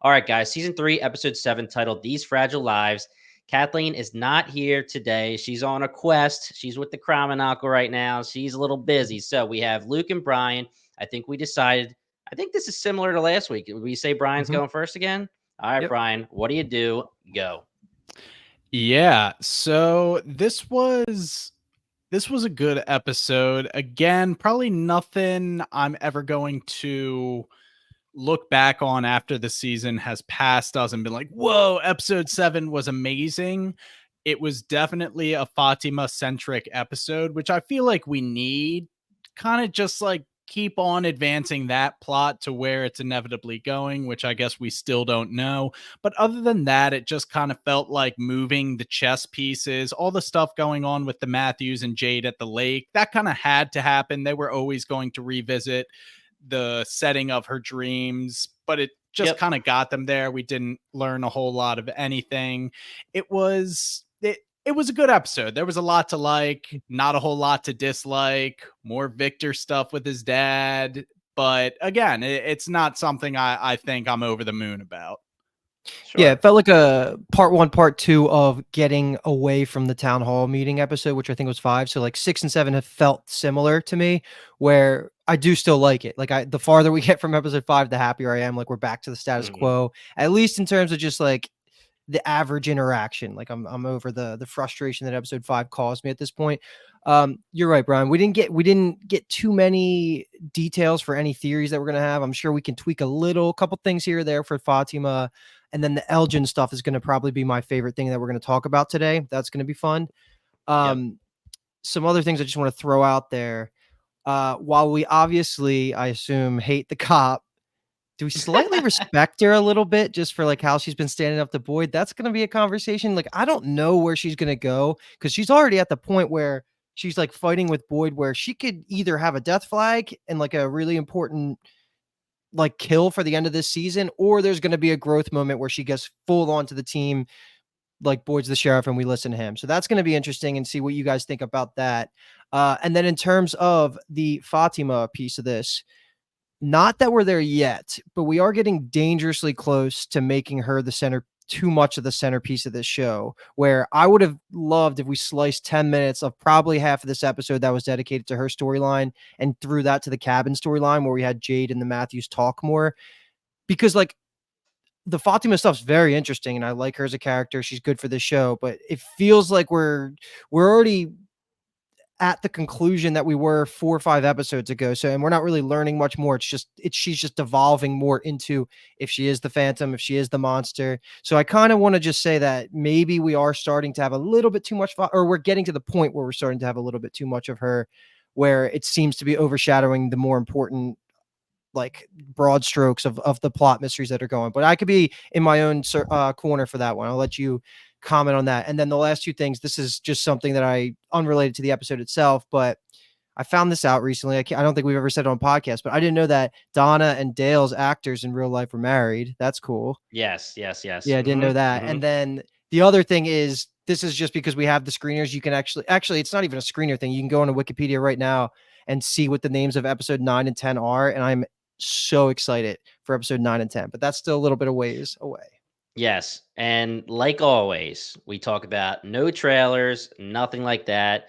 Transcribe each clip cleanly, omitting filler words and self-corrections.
All right, guys, season 3, episode 7, titled These Fragile Lives. Kathleen is not here today. She's on a quest. She's with the Cromenockle right now. She's a little busy. So we have Luke and Brian. I think we decided, I think this is similar to last week. Would we say Brian's going first again? All right, Yep. Brian, what do you do? Go. Yeah, so this was a good episode. Again, probably nothing I'm ever going to look back on after the season has passed us and been like, whoa, episode 7 was amazing. It was definitely a Fatima centric episode, which I feel like we need. Kind of just like keep on advancing that plot to where it's inevitably going, which I guess we still don't know. But other than that, it just kind of felt like moving the chess pieces, all the stuff going on with the Matthews and Jade at the lake. That kind of had to happen. They were always going to revisit the setting of her dreams, but it just kind of got them there. We didn't learn a whole lot of anything. It was a good episode. There was a lot to like, not a whole lot to dislike, more Victor stuff with his dad. But again, it's not something I think I'm over the moon about. Sure. Yeah, it felt like a part 1, part 2 of getting away from the town hall meeting episode, which I think was 5. So like 6 and 7 have felt similar to me, where I do still like it. Like the farther we get from episode 5, the happier I am. Like we're back to the status quo, at least in terms of just like the average interaction. Like I'm over the frustration that episode 5 caused me at this point. You're right, Brian. We didn't get too many details for any theories that we're gonna have. I'm sure we can tweak a couple things here or there for Fatima. And then the Elgin stuff is going to probably be my favorite thing that we're going to talk about today. That's going to be fun. Some other things I just want to throw out there. While we obviously, I assume, hate the cop, do we slightly respect her a little bit just for like how she's been standing up to Boyd? That's going to be a conversation. Like, I don't know where she's going to go because she's already at the point where she's like fighting with Boyd, where she could either have a death flag and like a really important like kill for the end of this season, or there's going to be a growth moment where she gets full onto the team, like Boyd's the sheriff and we listen to him. So that's going to be interesting and see what you guys think about that. And then in terms of the Fatima piece of this, not that we're there yet, but we are getting dangerously close to making her the center, too much of the centerpiece of this show, where I would have loved if we sliced 10 minutes of probably half of this episode that was dedicated to her storyline and threw that to the cabin storyline where we had Jade and the Matthews talk more, because like the Fatima stuff's very interesting and I like her as a character. She's good for this show, but it feels like we're already at the conclusion that we were 4 or 5 episodes ago. So, and we're not really learning much more. She's just evolving more into if she is the Phantom, if she is the monster. So I kind of want to just say that maybe we are starting to have a little bit too much, or we're getting to the point where we're starting to have a little bit too much of her, where it seems to be overshadowing the more important, like broad strokes of the plot mysteries that are going. But I could be in my own corner for that one. I'll let you comment on that. And then the last 2 things, this is just something that unrelated to the episode itself, but I found this out recently. I don't think we've ever said it on podcast, but I didn't know that Donna and Dale's actors in real life were married. That's cool. Yes. Yeah, I didn't know that. And then the other thing is, this is just because we have the screeners. You can actually, it's not even a screener thing. You can go on Wikipedia right now and see what the names of episode 9 and 10 are. And I'm so excited for episode 9 and 10, but that's still a little bit of ways away. Yes. And like always, we talk about no trailers, nothing like that.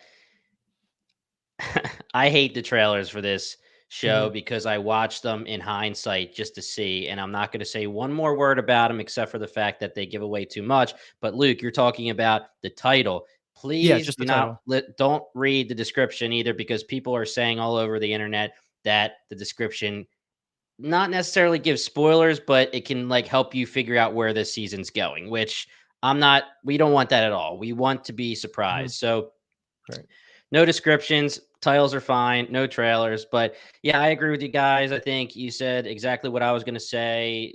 I hate the trailers for this show because I watched them in hindsight just to see, and I'm not going to say one more word about them except for the fact that they give away too much. But Luke, you're talking about the title. Please don't read the description either, because people are saying all over the internet that the description not necessarily gives spoilers, but it can like help you figure out where this season's going, which we don't want that at all. We want to be surprised. So no descriptions, titles are fine, no trailers, but yeah, I agree with you guys. I think you said exactly what I was going to say.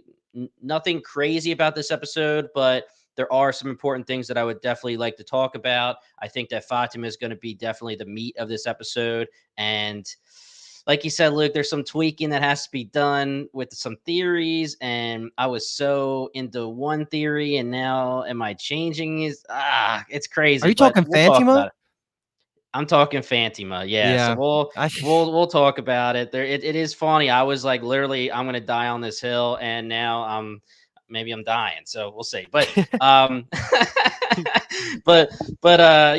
Nothing crazy about this episode, but there are some important things that I would definitely like to talk about. I think that Fatima is going to be definitely the meat of this episode. And like you said, Luke, there's some tweaking that has to be done with some theories. And I was so into one theory, and now am I changing? It's crazy. Are you talking Fatima? I'm talking Fatima. Yeah. So we'll talk about it. It is funny. I was like, literally, I'm gonna die on this hill, and now maybe I'm dying, so we'll see. But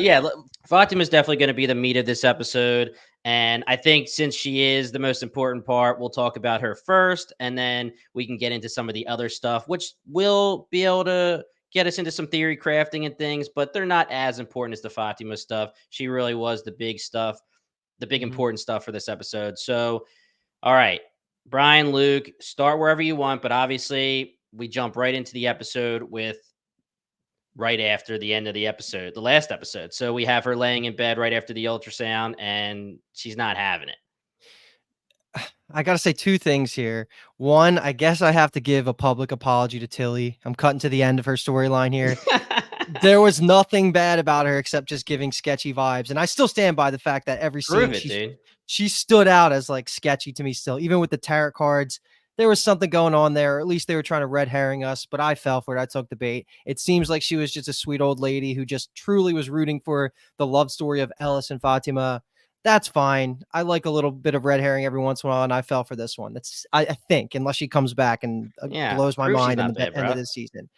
yeah, Fatima is definitely going to be the meat of this episode. And I think since she is the most important part, we'll talk about her first, and then we can get into some of the other stuff, which will be able to get us into some theory crafting and things, but they're not as important as the Fatima stuff. She really was the big stuff, the big important stuff for this episode. So, all right, Brian, Luke, start wherever you want, but obviously we jump right into the episode with right after the end of the episode, the last episode. So we have her laying in bed right after the ultrasound, and she's not having it. I got to say two things here. One, I guess I have to give a public apology to Tilly. I'm cutting to the end of her storyline here. There was nothing bad about her except just giving sketchy vibes. And I still stand by the fact that every scene she stood out as like sketchy to me still, even with the tarot cards. There was something going on there, or at least they were trying to red herring us, but I fell for it. I took the bait. It seems like she was just a sweet old lady who just truly was rooting for the love story of Ellis and Fatima. That's fine. I like a little bit of red herring every once in a while, and I fell for this one. That's I think, unless she comes back and blows my mind in the end of this season.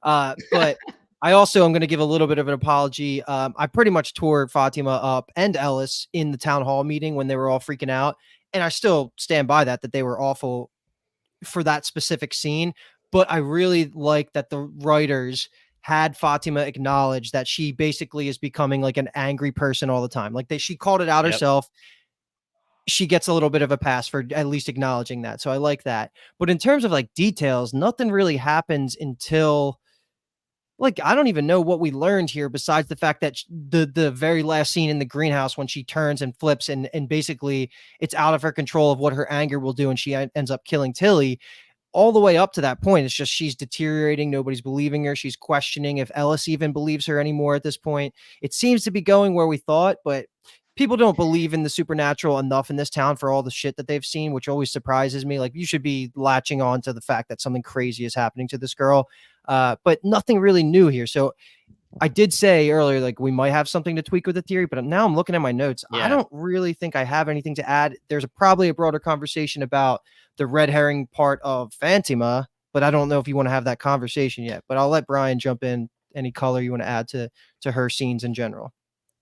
But I also am going to give a little bit of an apology. I pretty much tore Fatima up and Ellis in the town hall meeting when they were all freaking out, and I still stand by that they were awful for that specific scene. But I really like that the writers had Fatima acknowledge that she basically is becoming like an angry person all the time. Like she called it out herself. She gets a little bit of a pass for at least acknowledging that. So I like that. But in terms of like details, nothing really happens until like, I don't even know what we learned here besides the fact that the very last scene in the greenhouse when she turns and flips and basically it's out of her control of what her anger will do. And she ends up killing Tilly. All the way up to that point, it's just she's deteriorating. Nobody's believing her. She's questioning if Ellis even believes her anymore at this point. It seems to be going where we thought, but people don't believe in the supernatural enough in this town for all the shit that they've seen, which always surprises me. Like, you should be latching on to the fact that something crazy is happening to this girl. But nothing really new here. So I did say earlier, like, we might have something to tweak with the theory, but now I'm looking at my notes. I don't really think I have anything to add. There's probably a broader conversation about the red herring part of Fatima, but I don't know if you want to have that conversation yet. But I'll let Brian jump in. Any color you want to add to her scenes in general?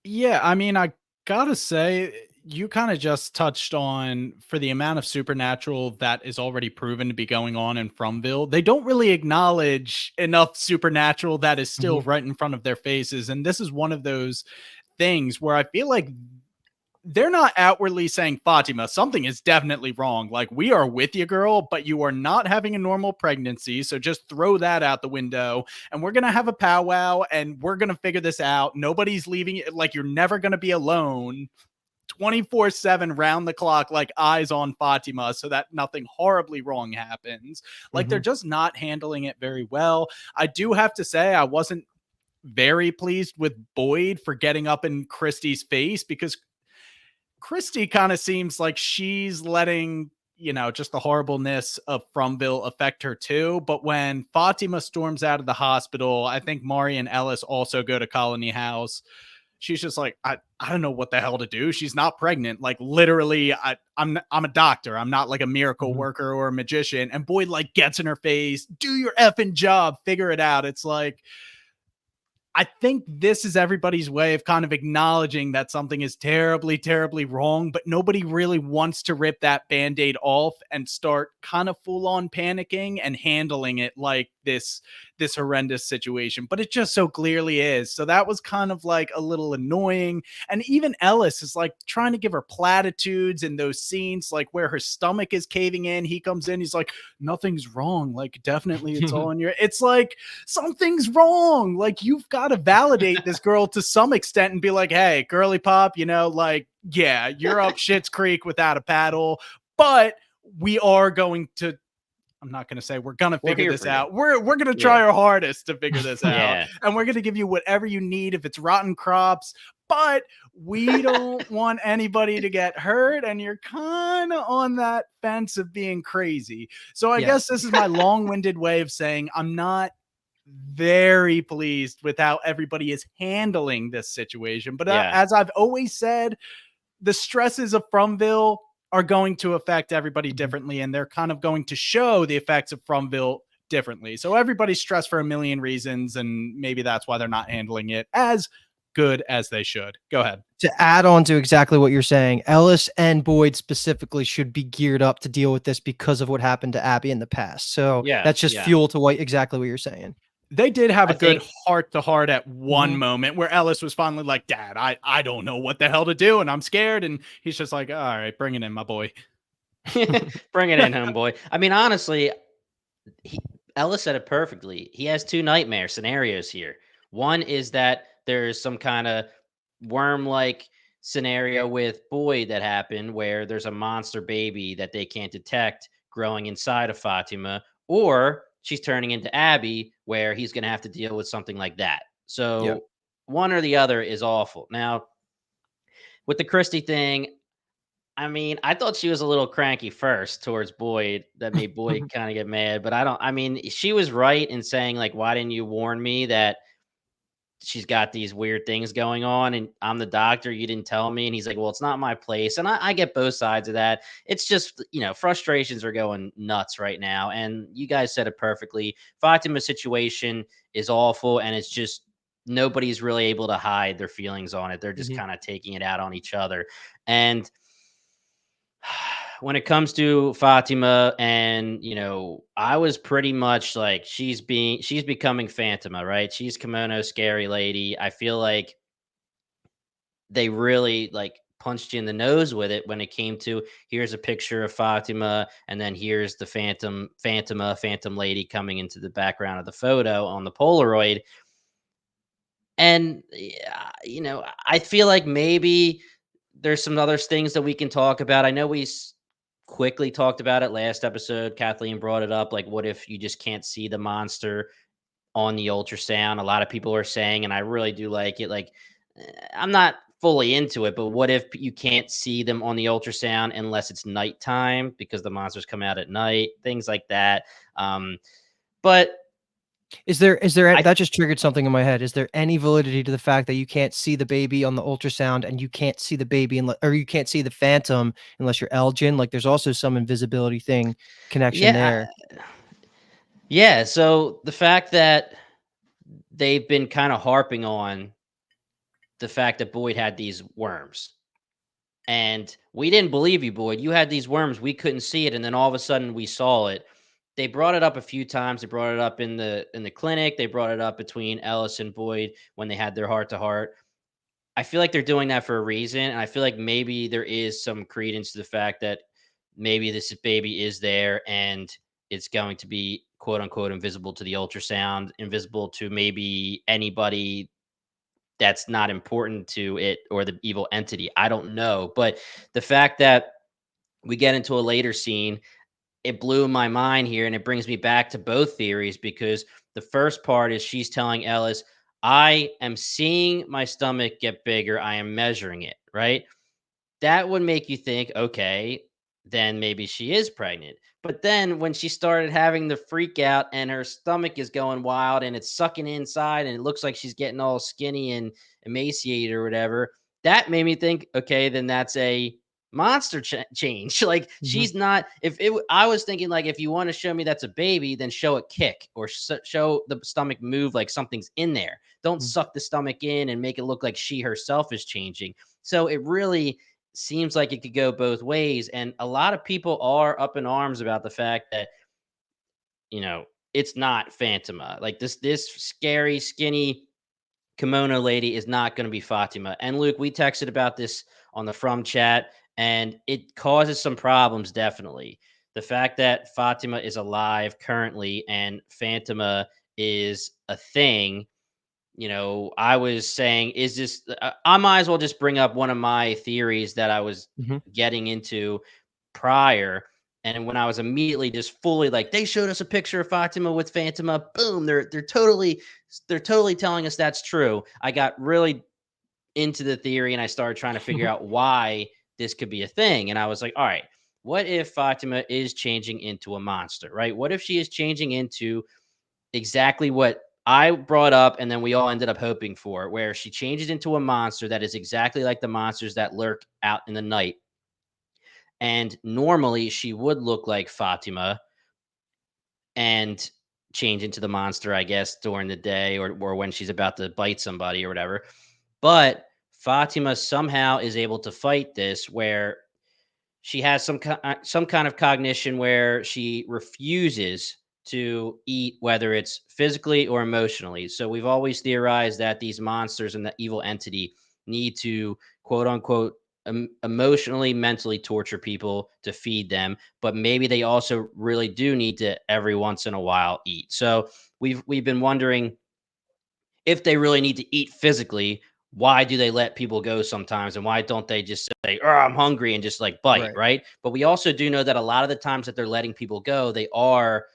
Yeah, I mean, I gotta say, you kind of just touched on, for the amount of supernatural that is already proven to be going on in Fromville, they don't really acknowledge enough supernatural that is still right in front of their faces. And this is one of those things where I feel like they're not outwardly saying, Fatima, something is definitely wrong. Like, we are with you, girl, but you are not having a normal pregnancy. So just throw that out the window, and we're going to have a powwow and we're going to figure this out. Nobody's leaving it. Like, you're never going to be alone 24/7 round the clock, like eyes on Fatima, so that nothing horribly wrong happens. Like, they're just not handling it very well. I do have to say, I wasn't very pleased with Boyd for getting up in Christy's face, because Christy kind of seems like she's letting, just the horribleness of Fromville affect her too. But when Fatima storms out of the hospital, I think Mari and Ellis also go to Colony House. She's just like, I don't know what the hell to do. She's not pregnant. Like, literally, I'm a doctor. I'm not like a miracle worker or a magician. And Boyd like gets in her face, do your effing job, figure it out. It's like, I think this is everybody's way of kind of acknowledging that something is terribly, terribly wrong, but nobody really wants to rip that Band-Aid off and start kind of full on panicking and handling it like this horrendous situation. But it just so clearly is. So that was kind of like a little annoying. And even Ellis is like trying to give her platitudes in those scenes, like where her stomach is caving in. He comes in, he's like, nothing's wrong. Like, definitely it's all in your, it's like, something's wrong. Like, you've got to validate this girl to some extent and be like, hey, girly pop, like, yeah, you're up Schitt's Creek without a paddle, but we are going to, I'm not going to say we're going to figure this out. We're going to try our hardest to figure this out. And we're going to give you whatever you need if it's rotten crops, but we don't want anybody to get hurt. And you're kind of on that fence of being crazy. So I guess this is my long-winded way of saying I'm not very pleased with how everybody is handling this situation. But as I've always said, the stresses of Fromville are going to affect everybody differently, and they're kind of going to show the effects of Fromville differently. So everybody's stressed for a million reasons, and maybe that's why they're not handling it as good as they should. Go ahead. To add on to exactly what you're saying, Ellis and Boyd specifically should be geared up to deal with this because of what happened to Abby in the past. So that's just fuel to exactly what you're saying. They did have a good think heart-to-heart at one moment where Ellis was finally like, Dad, I don't know what the hell to do, and I'm scared. And he's just like, all right, bring it in, my boy. Bring it in, homeboy. I mean, honestly, Ellis said it perfectly. He has two nightmare scenarios here. One is that there's some kind of worm-like scenario with Boyd that happened where there's a monster baby that they can't detect growing inside of Fatima, or she's turning into Abby where he's going to have to deal with something like that. So one or the other is awful. Now, with the Christie thing, I mean, I thought she was a little cranky first towards Boyd. That made Boyd kind of get mad. But I mean, she was right in saying, like, why didn't you warn me that she's got these weird things going on and I'm the doctor? You didn't tell me. And he's like, well, it's not my place. And I get both sides of that. It's just, frustrations are going nuts right now. And you guys said it perfectly. Fatima's situation is awful. And it's just nobody's really able to hide their feelings on it. They're just kind of taking it out on each other. And when it comes to Fatima, and I was pretty much like, she's becoming Fatima, right? She's kimono scary lady. I feel like they really like punched you in the nose with it when it came to, here's a picture of Fatima, and then here's the phantom lady coming into the background of the photo on the Polaroid. And I feel like maybe there's some other things that we can talk about. I know we quickly talked about it last episode. Kathleen brought it up. Like, what if you just can't see the monster on the ultrasound? A lot of people are saying, and I really do like it. Like, I'm not fully into it, but what if you can't see them on the ultrasound unless it's nighttime because the monsters come out at night, things like that. But Is there that just triggered something in my head. Is there any validity to the fact that you can't see the baby on the ultrasound and you can't see the baby or you can't see the phantom unless you're Elgin? Like, there's also some invisibility connection there. Yeah. So the fact that they've been kind of harping on the fact that Boyd had these worms. And we didn't believe you, Boyd. You had these worms. We couldn't see it. And then all of a sudden we saw it. They brought it up a few times. They brought it up in the clinic. They brought it up between Ellis and Boyd when they had their heart-to-heart. I feel like they're doing that for a reason. And I feel like maybe there is some credence to the fact that maybe this baby is there and it's going to be quote unquote invisible to the ultrasound, invisible to maybe anybody that's not important to it or the evil entity. I don't know. But the fact that we get into a later scene, it blew my mind here. And it brings me back to both theories, because the first part is she's telling Ellis, I am seeing my stomach get bigger. I am measuring it, right? That would make you think, okay, then maybe she is pregnant. But then when she started having the freak out and her stomach is going wild and it's sucking inside and it looks like she's getting all skinny and emaciated or whatever, that made me think, okay, then that's a monster change. Like, she's not, I was thinking, like, if you want to show me that's a baby, then show it kick or show the stomach move like something's in there. Don't suck the stomach in and make it look like she herself is changing. So it really seems like it could go both ways. And a lot of people are up in arms about the fact that, it's not Fatima. Like, this scary, skinny kimono lady is not going to be Fatima. And Luke, we texted about this on the From chat, and it causes some problems, definitely. The fact that Fatima is alive currently and Fatima is a thing. I was saying, is this, I might as well just bring up one of my theories that I was getting into prior. And when I was immediately just fully like, they showed us a picture of Fatima with Fatima, boom, they're totally telling us that's true. I got really into the theory and I started trying to figure out why this could be a thing. And I was like, all right, what if Fatima is changing into a monster, right? What if she is changing into exactly what I brought up, and then we all ended up hoping for, where she changes into a monster that is exactly like the monsters that lurk out in the night. And normally she would look like Fatima, and change into the monster, I guess, during the day or when she's about to bite somebody or whatever. But Fatima somehow is able to fight this, where she has some kind of cognition where she refuses to eat, whether it's physically or emotionally. So we've always theorized that these monsters and the evil entity need to, quote unquote, emotionally, mentally torture people to feed them, but maybe they also really do need to every once in a while eat. So we've been wondering, if they really need to eat physically, why do they let people go sometimes? And why don't they just say, "Oh, I'm hungry," and just like bite, Right. right? But we also do know that a lot of the times that they're letting people go, they are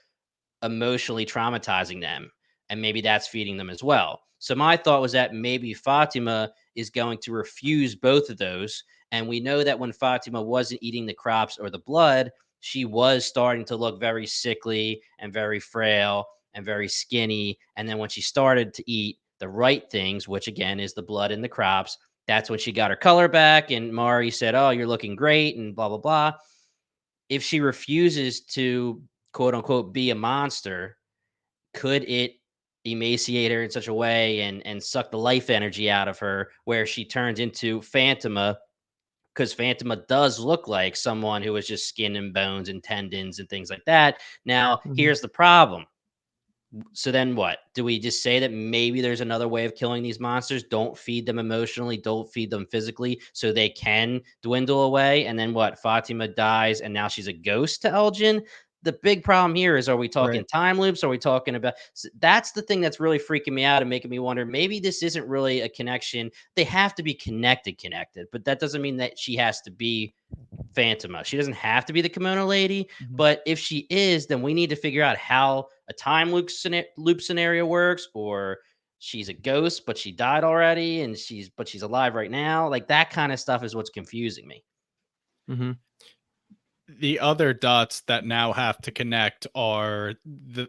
emotionally traumatizing them. And maybe that's feeding them as well. So my thought was that maybe Fatima is going to refuse both of those. And we know that when Fatima wasn't eating the crops or the blood, she was starting to look very sickly and very frail and very skinny. And then when she started to eat the right things, which again is the blood and the crops, that's when she got her color back. And Mari said, "Oh, you're looking great," and blah, blah, blah. If she refuses to, quote unquote, be a monster, could it emaciate her in such a way and suck the life energy out of her where she turns into Fatima? Because Fatima does look like someone who is just skin and bones and tendons and things like that. Now, Mhm. here's the problem. So then what? Do we just say that maybe there's another way of killing these monsters? Don't feed them emotionally, don't feed them physically so they can dwindle away. And then what? Fatima dies and now she's a ghost to Elgin. The big problem here is, are we talking Right. time loops? Are we talking about that's the thing that's really freaking me out and making me wonder, maybe this isn't really a connection. They have to be connected, but that doesn't mean that she has to be Fatima. She doesn't have to be the kimono lady, Mhm. but if she is, then we need to figure out how a time loop scenario works, or she's a ghost, but she died already, and she's alive right now. Like that kind of stuff is what's confusing me. Mhm. The other dots that now have to connect are the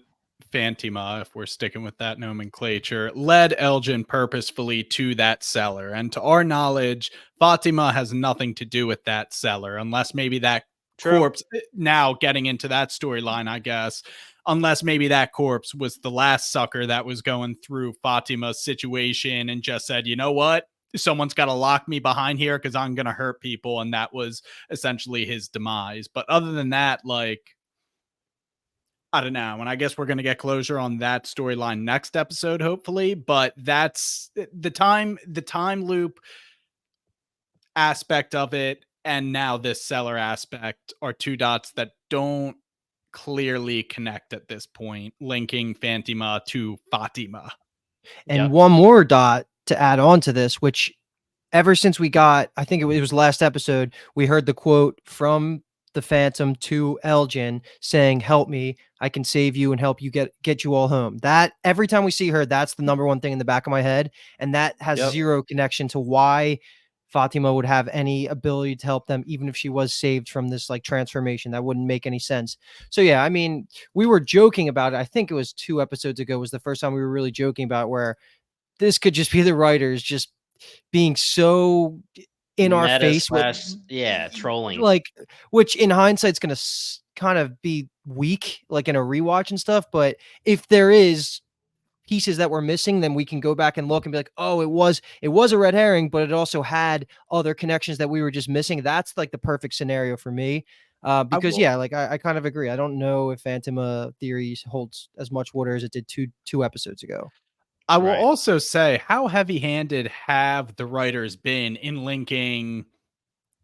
Fatima, if we're sticking with that nomenclature, led Elgin purposefully to that cellar. And to our knowledge, Fatima has nothing to do with that cellar, unless maybe that True. corpse, now getting into that storyline, I guess, unless maybe that corpse was the last sucker that was going through Fatima's situation and just said, you know what? Someone's got to lock me behind here because I'm going to hurt people. And that was essentially his demise. But other than that, like, I don't know. And I guess we're going to get closure on that storyline next episode, hopefully. But that's the time loop aspect of it. And now this seller aspect are two dots that don't clearly connect at this point, linking Fatima to Fatima. And Yep. one more dot to add on to this, which ever since we got, I think it was last episode, we heard the quote from the Phantom to Elgin saying, "Help me, I can save you and help you get you all home." That every time we see her, that's the number one thing in the back of my head, and that has Yep. zero connection to why Fatima would have any ability to help them, even if she was saved from this like transformation. That wouldn't make any sense. So yeah, I mean, we were joking about it. I think it was 2 episodes ago was the first time we were really joking about where this could just be the writers just being so in our Meta face with slash, yeah, trolling. like, which in hindsight's gonna kind of be weak, like in a rewatch and stuff. But if there is pieces that we're missing, then we can go back and look and be like, oh, it was a red herring, but it also had other connections that we were just missing. That's like the perfect scenario for me. I Because will yeah, like I kind of agree. I don't know if Phantom theory holds as much water as it did two episodes ago. I will Right. also say, how heavy-handed have the writers been in linking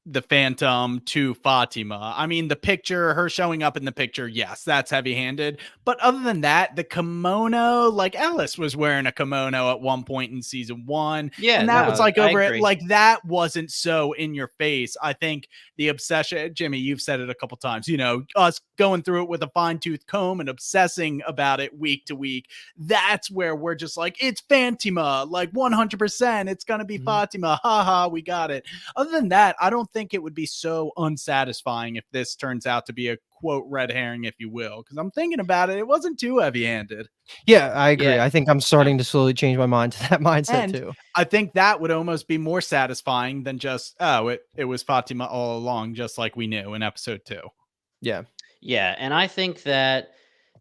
the Phantom to Fatima? I mean, the picture, her showing up in the picture, yes, that's heavy-handed. But other than that, the kimono, like Ellis was wearing a kimono at one point in season 1, Yeah, and that was no, like I over it, agree. like that wasn't so in your face. I think the obsession, Jimmy, you've said it a couple times, us going through it with a fine-tooth comb and obsessing about it week to week. That's where we're just like, it's Fatima, like 100%, it's gonna be Mhm. Fatima. Haha, we got it. Other than that, I don't think it would be so unsatisfying if this turns out to be a quote red herring, if you will. Because I'm thinking about it, it wasn't too heavy handed. Yeah, I agree. Yeah. I think I'm Yeah. starting to slowly change my mind to that mindset And too. I think that would almost be more satisfying than just, oh, it was Fatima all along, just like we knew in episode 2. Yeah. Yeah, and I think that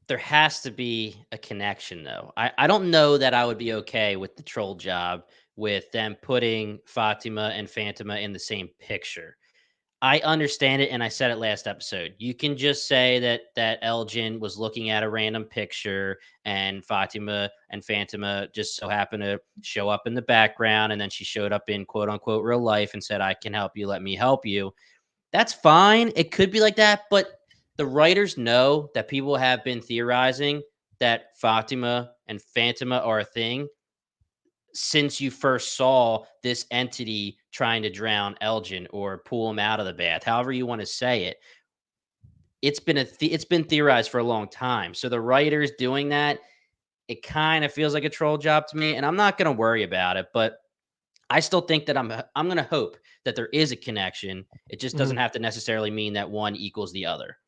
there has to be a connection, though. I don't know that I would be okay with the troll job with them putting Fatima and Fatima in the same picture. I understand it, and I said it last episode. You can just say that Elgin was looking at a random picture, and Fatima and Fatima just so happened to show up in the background, and then she showed up in quote unquote real life and said, "I can help you. Let me help you." That's fine. It could be like that, but the writers know that people have been theorizing that Fatima and Fatima are a thing since you first saw this entity trying to drown Elgin or pull him out of the bath, however you want to say it. It's been theorized for a long time. So the writers doing that, it kind of feels like a troll job to me, and I'm not going to worry about it, but I still think that I'm going to hope that there is a connection. It just doesn't have to necessarily mean that one equals the other.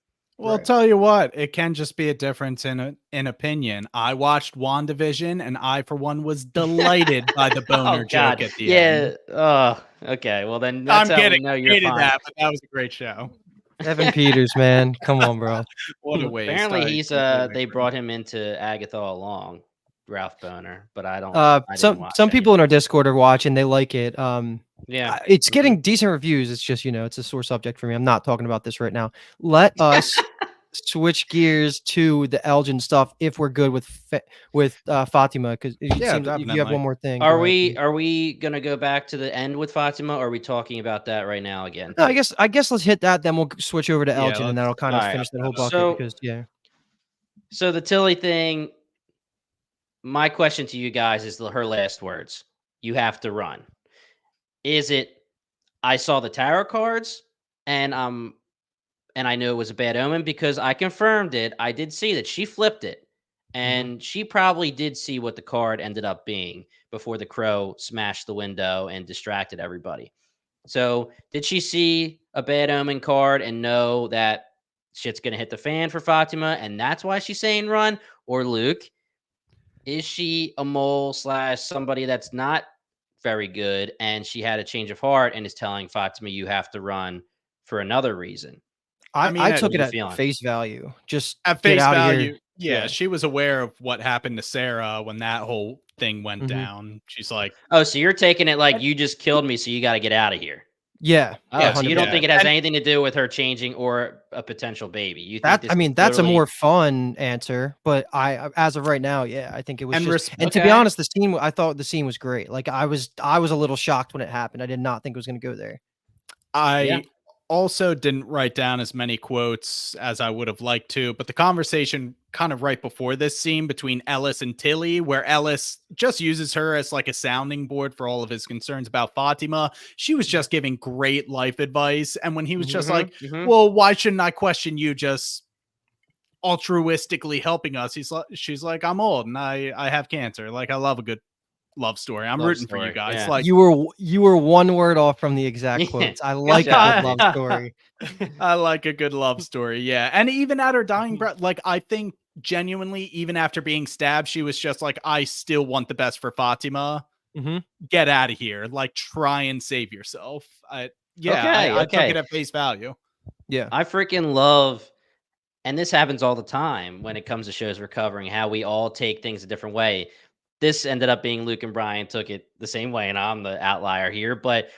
Well, I'll tell you what, it can just be a difference in opinion. I watched WandaVision, and I, for one, was delighted by the boner joke at the end. Oh, okay. Well, then that's I'm how kidding. we know I you're hated fine. that, but that was a great show. Evan Peters, man, come on, bro. What a waste. Apparently, I he's completely they agree. brought him into Agatha all along, Ralph Boner, but I didn't watch Some any people of in our Discord are watching. They like it. Yeah. It's getting decent reviews. It's just, it's a sore subject for me. I'm not talking about this right now. Let us switch gears to the Elgin stuff if we're good with Fatima, because it Yeah, seems like if you have definitely. one more thing. Are go ahead. we gonna go back to the end with Fatima, or are we talking about that right now again? No, I guess let's hit that. Then we'll switch over to Yeah, Elgin, and that'll kind of Alright. finish that whole bucket. So Because so the Tilly thing, my question to you guys is her last words. You have to run. Is it I saw the tarot cards and I knew it was a bad omen because I confirmed it. I did see that she flipped it. And she probably did see what the card ended up being before the crow smashed the window and distracted everybody. So, did she see a bad omen card and know that shit's going to hit the fan for Fatima and that's why she's saying run? Or Luke, is she a mole slash somebody that's not very good and she had a change of heart and is telling Fatima you have to run for another reason? I What took are it you at feeling? face value. Just At get face out of value, here. yeah, Yeah. she was aware of what happened to Sarah when that whole thing went down. She's like, Oh, so you're taking it like you just killed me, so you got to get out of here. Yeah, Oh, yeah, so you 100%. don't think it has And anything to do with her changing or a potential baby? You think this is That's a literally more fun answer, but as of right now, yeah, I think it was And just. And to be okay? honest, I thought the scene was great. Like I was a little shocked when it happened. I did not think it was going to go there. Yeah. I also didn't write down as many quotes as I would have liked to, but the conversation kind of right before this scene between Ellis and Tilly, where Ellis just uses her as like a sounding board for all of his concerns about Fatima, she was just giving great life advice. And when he was just like, well, why shouldn't I question you just altruistically helping us? She's like, I'm old and I have cancer. Like, I love a good love story. I'm Love rooting for you story, guys. yeah. Like, You were one word off from the exact quotes. I like a good love story. I like a good love story. Yeah. And even at her dying breath, like, I think genuinely, even after being stabbed, she was just like, I still want the best for Fatima. Get out of here. Like, try and save yourself. I took it at face value. Yeah. I freaking love, and this happens all the time when it comes to shows we're covering, how we all take things a different way. This ended up being Luke and Brian took it the same way, and I'm the outlier here, but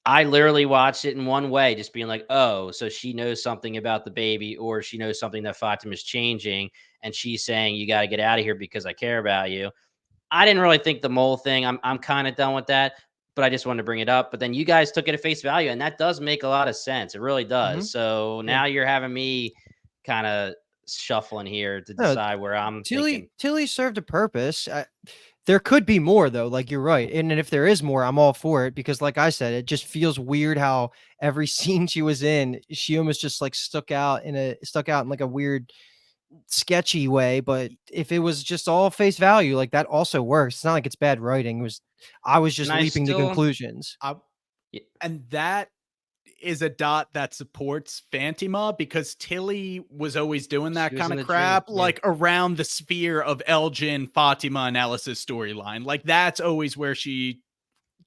I literally watched it in one way, just being like, oh, so she knows something about the baby, or she knows something that Fatima's changing, and she's saying, you got to get out of here because I care about you. I didn't really think the mole thing, I'm kind of done with that, but I just wanted to bring it up. But then you guys took it at face value, and that does make a lot of sense. It really does. So now you're having me kind of shuffling here to decide where I'm thinking. Tilly served a purpose. There could be more though. Like you're right, and if there is more, I'm all for it because, like I said, it just feels weird how every scene she was in, she almost just like stuck out in like a weird, sketchy way. But if it was just all face value, like that also works. It's not like it's bad writing. I was just And I leaping to still- conclusions. And that is a dot that supports Fatima because Tilly was always doing that She was kind in of the dream, crap, yeah. like around the sphere of Elgin, Fatima, and Ellis's storyline. Like that's always where she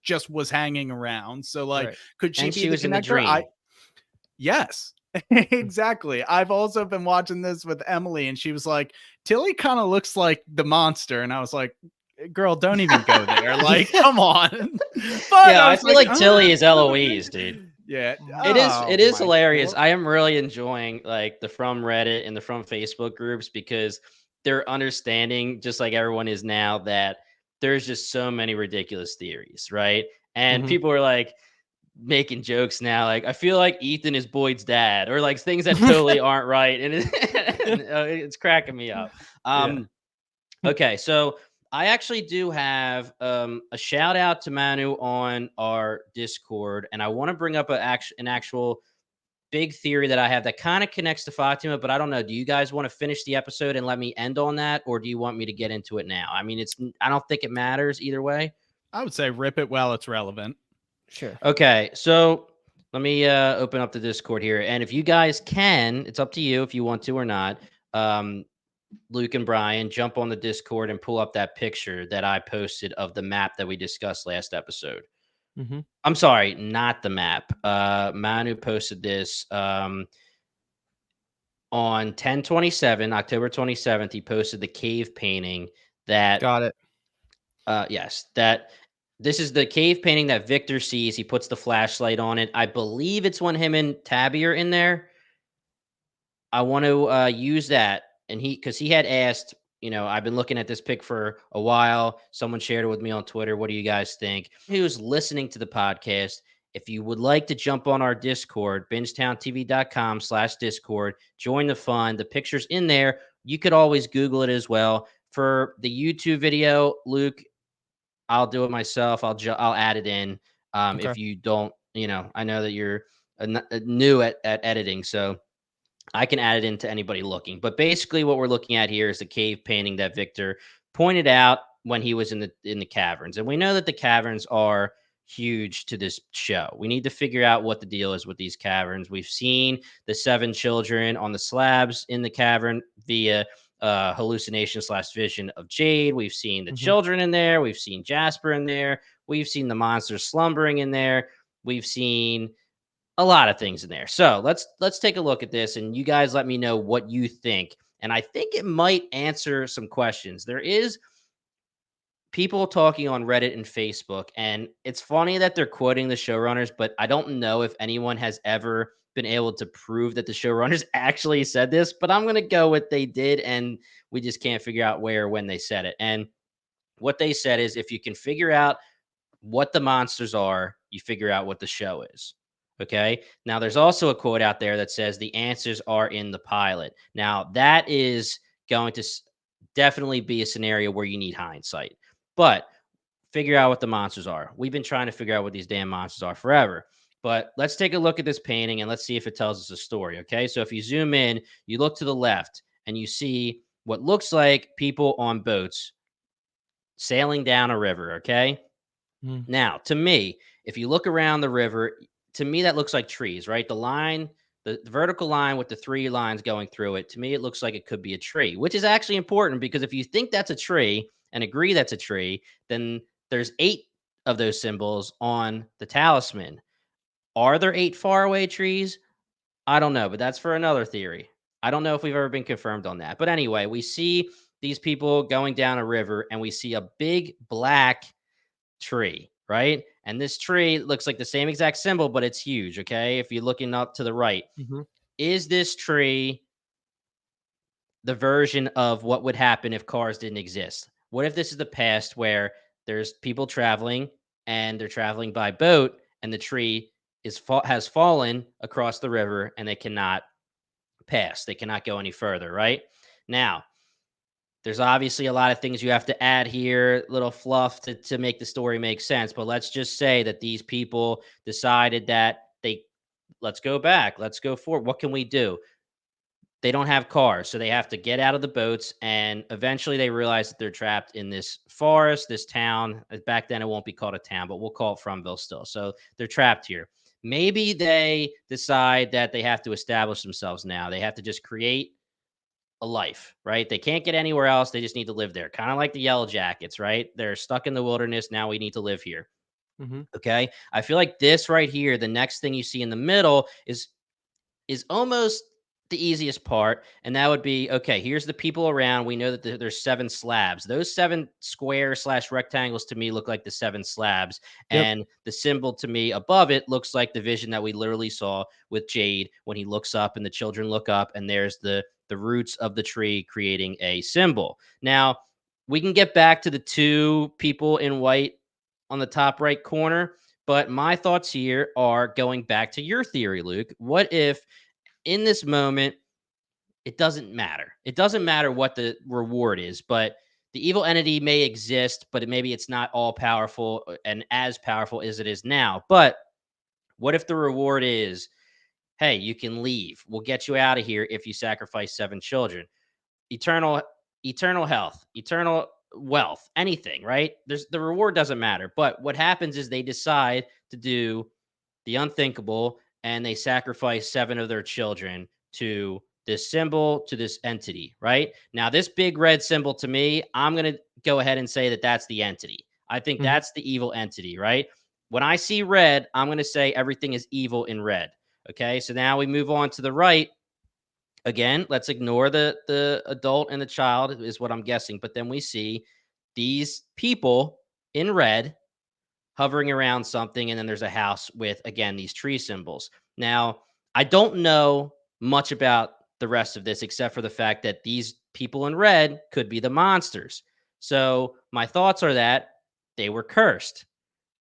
just was hanging around. So like, Right. could she And be she the was in the connector? dream. Yes. Exactly. I've also been watching this with Emily, and she was like, Tilly kind of looks like the monster. And I was like, girl, don't even go there. Like, come on. But Yeah, I I was feel like, like Tilly is Eloise, dude. yeah. It Oh is my hilarious. God. I am really enjoying like the From Reddit and the From Facebook groups because they're understanding, just like everyone is now, that there's just so many ridiculous theories, right? And Mhm. people are like making jokes now, like I feel like Ethan is Boyd's dad, or like things that totally aren't right, and it's cracking me up. Yeah. Okay, so I actually do have a shout out to Manu on our Discord, and I want to bring up an actual big theory that I have that kind of connects to Fatima, but I don't know. Do you guys want to finish the episode and let me end on that, or do you want me to get into it now? I mean, I don't think it matters either way. I would say rip it while it's relevant. Sure. Okay, so let me open up the Discord here, and if you guys can, it's up to you if you want to or not. Um, Luke and Brian, jump on the Discord and pull up that picture that I posted of the map that we discussed last episode. Mhm. I'm sorry, not the map. Manu posted this on 10/27, October 27th. He posted the cave painting that, Got it. yes, that this is the cave painting that Victor sees. He puts the flashlight on it. I believe it's when him and Tabby are in there. I want to use that. And because he had asked, I've been looking at this pic for a while. Someone shared it with me on Twitter. What do you guys think? Who's listening to the podcast? If you would like to jump on our Discord, bingetowntv.com/Discord, join the fun. The picture's in there. You could always Google it as well. For the YouTube video, Luke, I'll do it myself. I'll add it in. Okay. If you don't, I know that you're new at editing, so I can add it into anybody looking. But basically, what we're looking at here is the cave painting that Victor pointed out when he was in the caverns, and we know that the caverns are huge to this show. We need to figure out what the deal is with these caverns. We've seen the 7 children on the slabs in the cavern via hallucination/vision of Jade. We've seen the Mhm. children in there. We've seen Jasper in there. We've seen the monsters slumbering in there. We've seen a lot of things in there. So let's take a look at this, and you guys let me know what you think. And I think it might answer some questions. There is people talking on Reddit and Facebook, and it's funny that they're quoting the showrunners, but I don't know if anyone has ever been able to prove that the showrunners actually said this. But I'm gonna go with they did, and we just can't figure out where or when they said it. And what they said is, if you can figure out what the monsters are, you figure out what the show is. Okay. Now, there's also a quote out there that says the answers are in the pilot. Now, that is going to definitely be a scenario where you need hindsight, but figure out what the monsters are. We've been trying to figure out what these damn monsters are forever. But let's take a look at this painting and let's see if it tells us a story. Okay. So if you zoom in, you look to the left and you see what looks like people on boats sailing down a river. Okay. Mm. Now, to me, if you look around the river, to me that looks like trees, right? The line, the vertical line with the 3 lines going through it, to me it looks like it could be a tree, which is actually important because if you think that's a tree and agree that's a tree, then there's 8 of those symbols on the talisman. Are there 8 faraway trees? I don't know, but that's for another theory. I don't know if we've ever been confirmed on that. But anyway, we see these people going down a river and we see a big black tree, right? And this tree looks like the same exact symbol, but it's huge. Okay. If you're looking up to the right, Mhm. is this tree the version of what would happen if cars didn't exist? What if this is the past where there's people traveling and they're traveling by boat and the tree has fallen across the river and they cannot pass, they cannot go any further, right? Now, there's obviously a lot of things you have to add here, little fluff to make the story make sense. But let's just say that these people decided that let's go back, let's go forward. What can we do? They don't have cars, so they have to get out of the boats. And eventually they realize that they're trapped in this forest, this town. Back then, it won't be called a town, but we'll call it Fromville still. So they're trapped here. Maybe they decide that they have to establish themselves now. They have to just create a life, right? They can't get anywhere else. They just need to live there. Kind of like the Yellow Jackets, right? They're stuck in the wilderness. Now we need to live here. Mhm. Okay. I feel like this right here, the next thing you see in the middle is is almost the easiest part. And that would be, okay, here's the people around. We know that there's 7 slabs. Those 7 square slash rectangles to me look like the 7 slabs. Yep. And the symbol to me above it looks like the vision that we literally saw with Jade when he looks up and the children look up, and there's the roots of the tree creating a symbol. Now, we can get back to the 2 people in white on the top right corner, but my thoughts here are going back to your theory, Luke. What if in this moment, it doesn't matter. It doesn't matter what the reward is, but the evil entity may exist, but maybe it's not all powerful and as powerful as it is now. But what if the reward is, hey, you can leave. We'll get you out of here if you sacrifice 7 children. Eternal eternal health, eternal wealth, anything, right? There's the reward doesn't matter. But what happens is they decide to do the unthinkable, and they sacrifice 7 of their children to this symbol, to this entity, right? Now, this big red symbol to me, I'm going to go ahead and say that that's the entity. I think Mhm. that's the evil entity, right? When I see red, I'm going to say everything is evil in red. Okay. So now we move on to the right. Again, let's ignore the adult and the child, is what I'm guessing. But then we see these people in red hovering around something, and then there's a house with, again, these tree symbols. Now, I don't know much about the rest of this except for the fact that these people in red could be the monsters. So my thoughts are that they were cursed.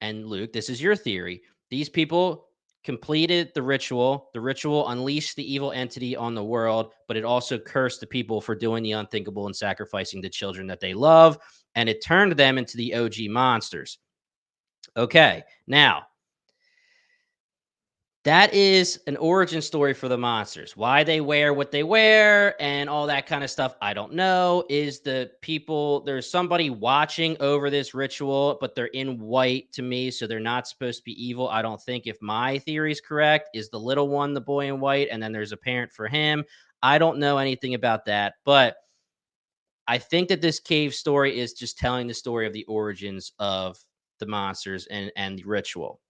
And Luke, this is your theory. These people completed the ritual. The ritual unleashed the evil entity on the world, but it also cursed the people for doing the unthinkable and sacrificing the children that they love, and it turned them into the OG monsters. Okay, now that is an origin story for the monsters. Why they wear what they wear and all that kind of stuff, I don't know. Is the people, there's somebody watching over this ritual, but they're in white to me, so they're not supposed to be evil. I don't think, if my theory is correct, is the little one the boy in white, and then there's a parent for him. I don't know anything about that, but I think that this cave story is just telling the story of the origins of the monsters and the ritual.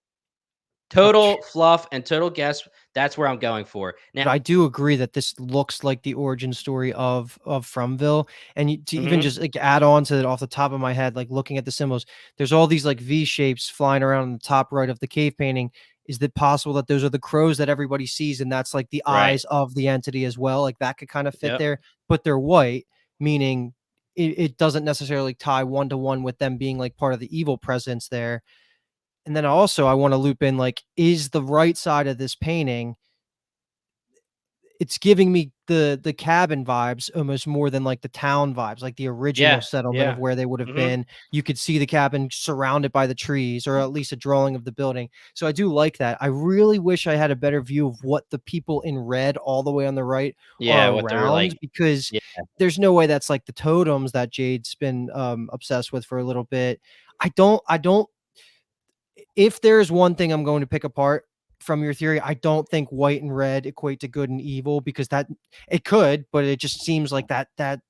Gotcha. Total fluff and total guess. That's where I'm going for. But Now, I do agree that this looks like the origin story of Fromville, and to even mhm, just like add on to it off the top of my head, like looking at the symbols, there's all these like V shapes flying around in the top right of the cave painting. Is it possible that those are the crows that everybody sees, and that's like the right. eyes of the entity as well? Like that could kind of fit Yep. there, but they're white, meaning it doesn't necessarily tie one to one with them being like part of the evil presence there. And then also I want to loop in like, is the right side of this painting, it's giving me the cabin vibes almost more than like the town vibes, like the original Yeah. settlement of Yeah. where they would have Mhm. been. You could see the cabin surrounded by the trees, or at least a drawing of the building. So I do like that. I really wish I had a better view of what the people in red all the way on the right Yeah, are what they're like. around, because Yeah. there's no way that's like the totems that Jade's been obsessed with for a little bit. I don't if there's one thing I'm going to pick apart from your theory, I don't think white and red equate to good and evil, because that it could, but it just seems like that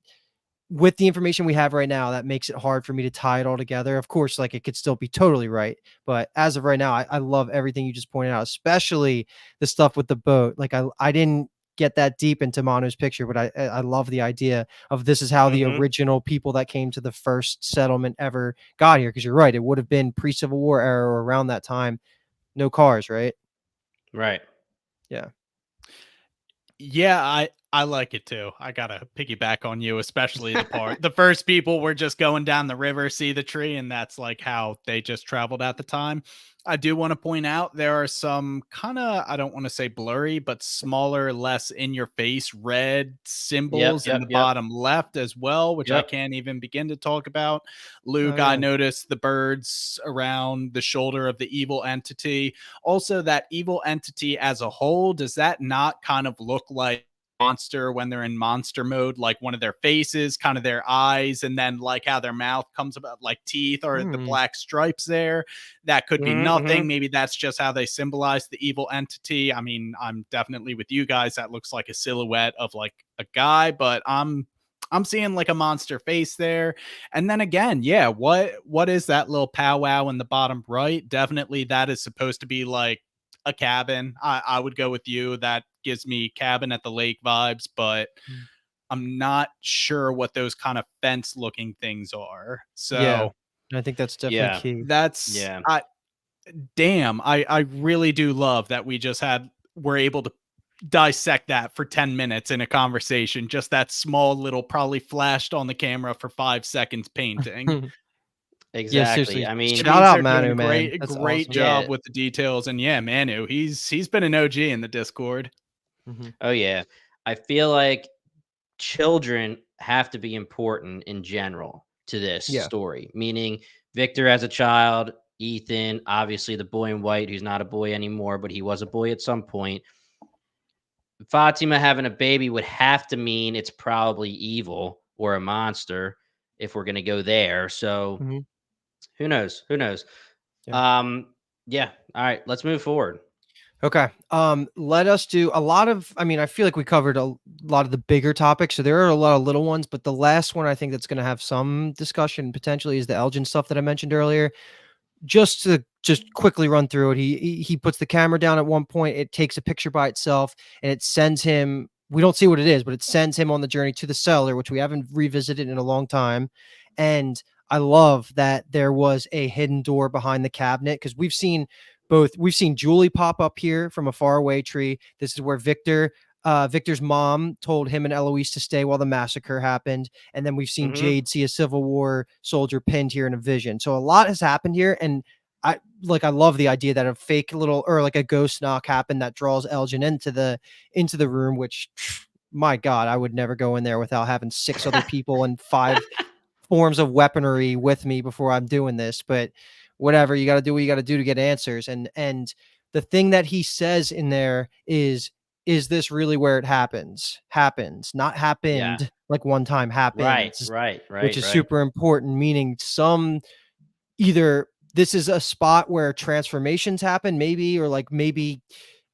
with the information we have right now, that makes it hard for me to tie it all together. Of course, like it could still be totally right, but as of right now, I love everything you just pointed out, especially the stuff with the boat. Like I didn't get that deep into Manu's picture, but I love the idea of this is how the Mhm. original people that came to the first settlement ever got here. Because you're right, it would have been pre-Civil War era or around that time. No cars, right? Right. Yeah. Yeah, I like it too. I gotta piggyback on you, especially the first people were just going down the river, see the tree, and that's like how they just traveled at the time. I do want to point out there are some kind of, I don't want to say blurry, but smaller, less in your face red Yep, symbols in yep, the yep, bottom left as well, which I yep. can't even begin to talk about. Oh Luke, I yeah. noticed the birds around the shoulder of the evil entity. Also, that evil entity as a whole, does that not kind of look like monster when they're in monster mode, like one of their faces, kind of their eyes, and then like how their mouth comes about like teeth or the Hmm. black stripes there? That could be Mhm, nothing. mhm. Maybe that's just how they symbolize the evil entity. I mean, I'm definitely with you guys. That looks like a silhouette of like a guy, but I'm seeing like a monster face there. And then again, yeah, what is that little powwow in the bottom right? Definitely that is supposed to be like a cabin. I would go with you. That gives me cabin at the lake vibes, but I'm not sure what those kind of fence looking things are. Yeah, So I think that's definitely Yeah. key. that's Yeah. I really do love that we're able to dissect that for 10 minutes in a conversation. Just that small little, probably flashed on the camera for 5 seconds painting. Yeah, Exactly. seriously. I It mean, Shout means out they're doing Manu, a man. great, That's great awesome. job yeah. with the details. And yeah, Manu, he's been an OG in the Discord. Oh, yeah. I feel like children have to be important in general to this Yeah. story, meaning Victor as a child, Ethan, obviously the boy in white who's not a boy anymore, but he was a boy at some point. Fatima having a baby would have to mean it's probably evil or a monster if we're going to go there. So Mhm. who knows? Who knows? Yeah. Yeah. All right. Let's move forward. Okay. Let us do a lot of, I mean, I feel like we covered a lot of the bigger topics. So there are a lot of little ones, but the last one I think that's going to have some discussion potentially is the Elgin stuff that I mentioned earlier. Just to quickly run through it, he puts the camera down at one point. It takes a picture by itself, and it sends him. We don't see what it is, but it sends him on the journey to the cellar, which we haven't revisited in a long time. And I love that there was a hidden door behind the cabinet because we've seen Julie pop up here from a faraway tree. This is where Victor's mom told him and Eloise to stay while the massacre happened. And then we've seen Mhm. Jade see a Civil War soldier pinned here in a vision. So a lot has happened here. And I love the idea that a fake little or like a ghost knock happened that draws Elgin into the room, which my God, I would never go in there without having 6 other people and 5 forms of weaponry with me before I'm doing this. But whatever, you got to do what you got to do to get answers. And the thing that he says in there is this really where it happens, not Yeah. happened like one time, Right. happens, Right. which Right. is Right. super important, meaning either this is a spot where transformations happen, maybe, or like maybe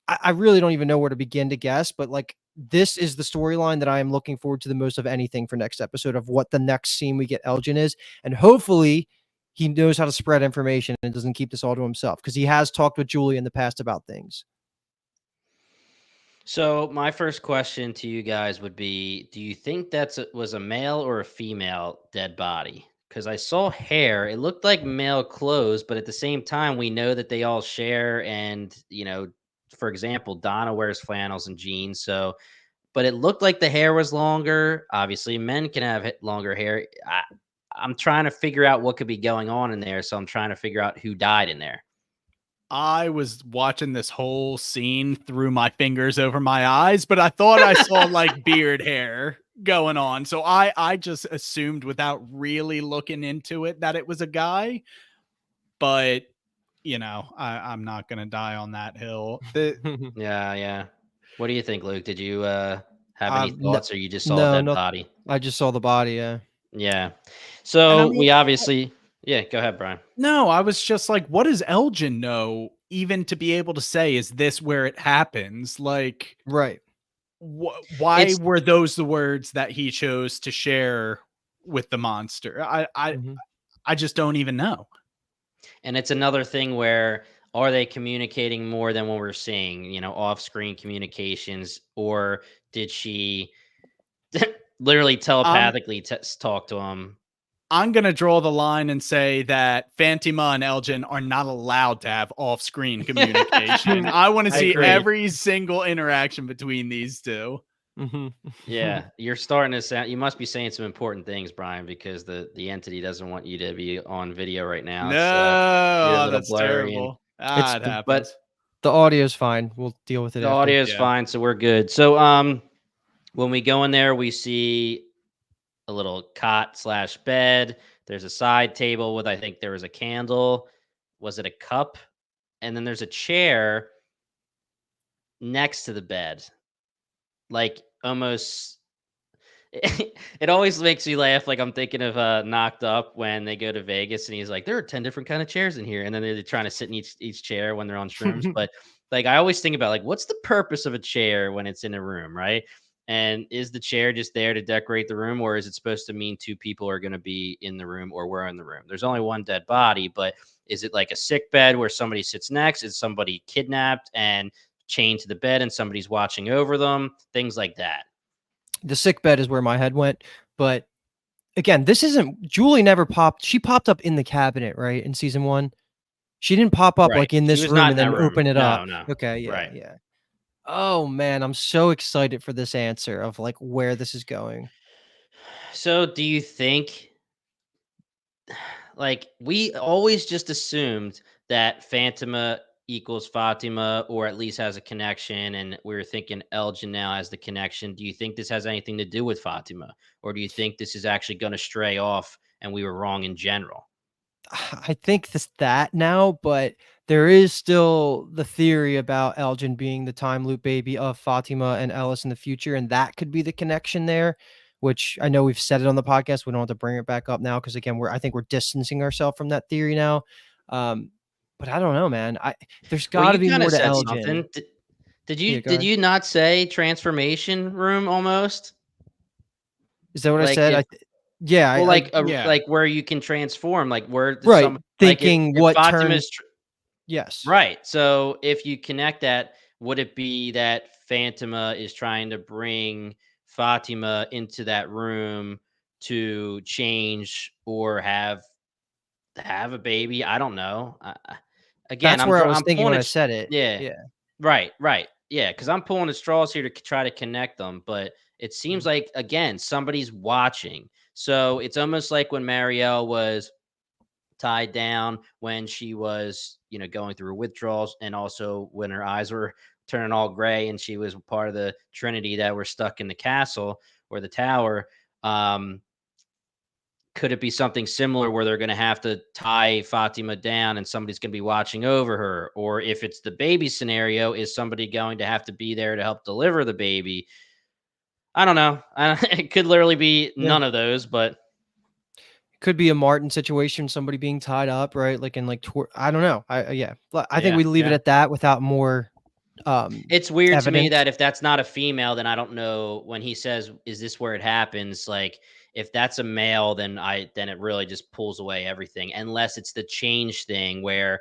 I really don't even know where to begin to guess, but like this is the storyline that I am looking forward to the most of anything for next episode of what the next scene we get Elgin is. And hopefully he knows how to spread information and doesn't keep this all to himself because he has talked with Julie in the past about things. So my first question to you guys would be: do you think was a male or a female dead body? Because I saw hair. It looked like male clothes, but at the same time, we know that they all share. And for example, Donna wears flannels and jeans. So, but it looked like the hair was longer. Obviously, men can have longer hair. I'm trying to figure out what could be going on in there. So I'm trying to figure out who died in there. I was watching this whole scene through my fingers over my eyes, but I thought I saw like beard hair going on. So I just assumed without really looking into it that it was a guy. But I'm not gonna die on that hill. Yeah, yeah. What do you think, Luke? Did you have any No, thoughts, or you just saw a no, dead no. body? I just saw the body. Yeah. Yeah. And I So mean, we obviously, yeah. Go ahead, Brian. no, I was just like, what does Elgin know even to be able to say, is this where it happens? Like, Right. why It's were those the words that he chose to share with the monster? Mhm. I just don't even know. and it's another thing where are they communicating more than what we're seeing? Off-screen communications, or did she literally I'm telepathically talk to him? I'm gonna draw the line and say that Fatima and Elgin are not allowed to have off-screen communication. I want to I see agree. every single interaction between these two. Mhm. Yeah, you're starting to sound. You must be saying some important things, Brian, because the entity doesn't want you to be on video right now. No, It's you're a little that's blurry, and terrible. It's It but happens. the audio's fine. We'll deal with it the after. audio is Yeah. fine, so we're good. So when we go in there, we see a little cot slash bed. There's a side table with, I think there was a candle. Was it a cup? And then there's a chair next to the bed, like almost. It always makes me laugh. Like I'm thinking of Knocked Up when they go to Vegas and he's like, there are 10 different kind of chairs in here, and then they're trying to sit in each chair when they're on shrooms. But like I always think about like what's the purpose of a chair when it's in a room, right? And is the chair just there to decorate the room, or is it supposed to mean two people are going to be in the room or we're in the room? There's only one dead body, but is it like a sick bed where somebody sits next? Is somebody kidnapped and chained to the bed and somebody's watching over them? Things like that. The sick bed is where my head went. But again, this isn't Julie never popped. She popped up in the cabinet, right? In season 1. She didn't pop up Right. like in She this was room not and in that then room. open it up. No. Okay, yeah, Right. yeah. Oh man, I'm so excited for this answer of like where this is going. So do you think, like, we always just assumed that Fatima equals Fatima, or at least has a connection, and we were thinking Elgin now has the connection. Do you think this has anything to do with Fatima, or do you think this is actually going to stray off and we were wrong in general? I think that now, but there is still the theory about Elgin being the time loop baby of Fatima and Ellis in the future, and that could be the connection there. Which I know we've said it on the podcast. We don't have to bring it back up now because again, I think we're distancing ourselves from that theory now. But I don't know, man. There's Well, got to you be kind more of to said Elgin. something. Did Yeah, you go did ahead. you not say transformation room almost? Is that what I Like said? if Yeah, Well, I Yeah. like where you can transform, like where did right. some like Thinking if what turns. Fatima's Yes. right. So if you connect that, would it be that Fatima is trying to bring Fatima into that room to change or have a baby? I don't know. Again, That's where I was I'm thinking pulling when I it. said it. Yeah. Yeah. Right. Yeah, because I'm pulling at straws here to try to connect them, but it seems Mhm. like again somebody's watching. So it's almost like when Marielle was tied down when she was, going through withdrawals, and also when her eyes were turning all gray and she was part of the Trinity that were stuck in the castle or the tower. Um, could it be something similar where they're going to have to tie Fatima down and somebody's going to be watching over her? Or if it's the baby scenario, is somebody going to have to be there to help deliver the baby? I don't know. It could literally be Yeah. none of those, but Could be a Martin situation, somebody being tied up, right? Like in like I don't know. Yeah. I think yeah, we leave it yeah. at that without more It's weird to me evidence. that if that's not a female, then I don't know when he says, "Is this where it happens?" Like, if that's a male, then it really just pulls away everything. Unless it's the change thing where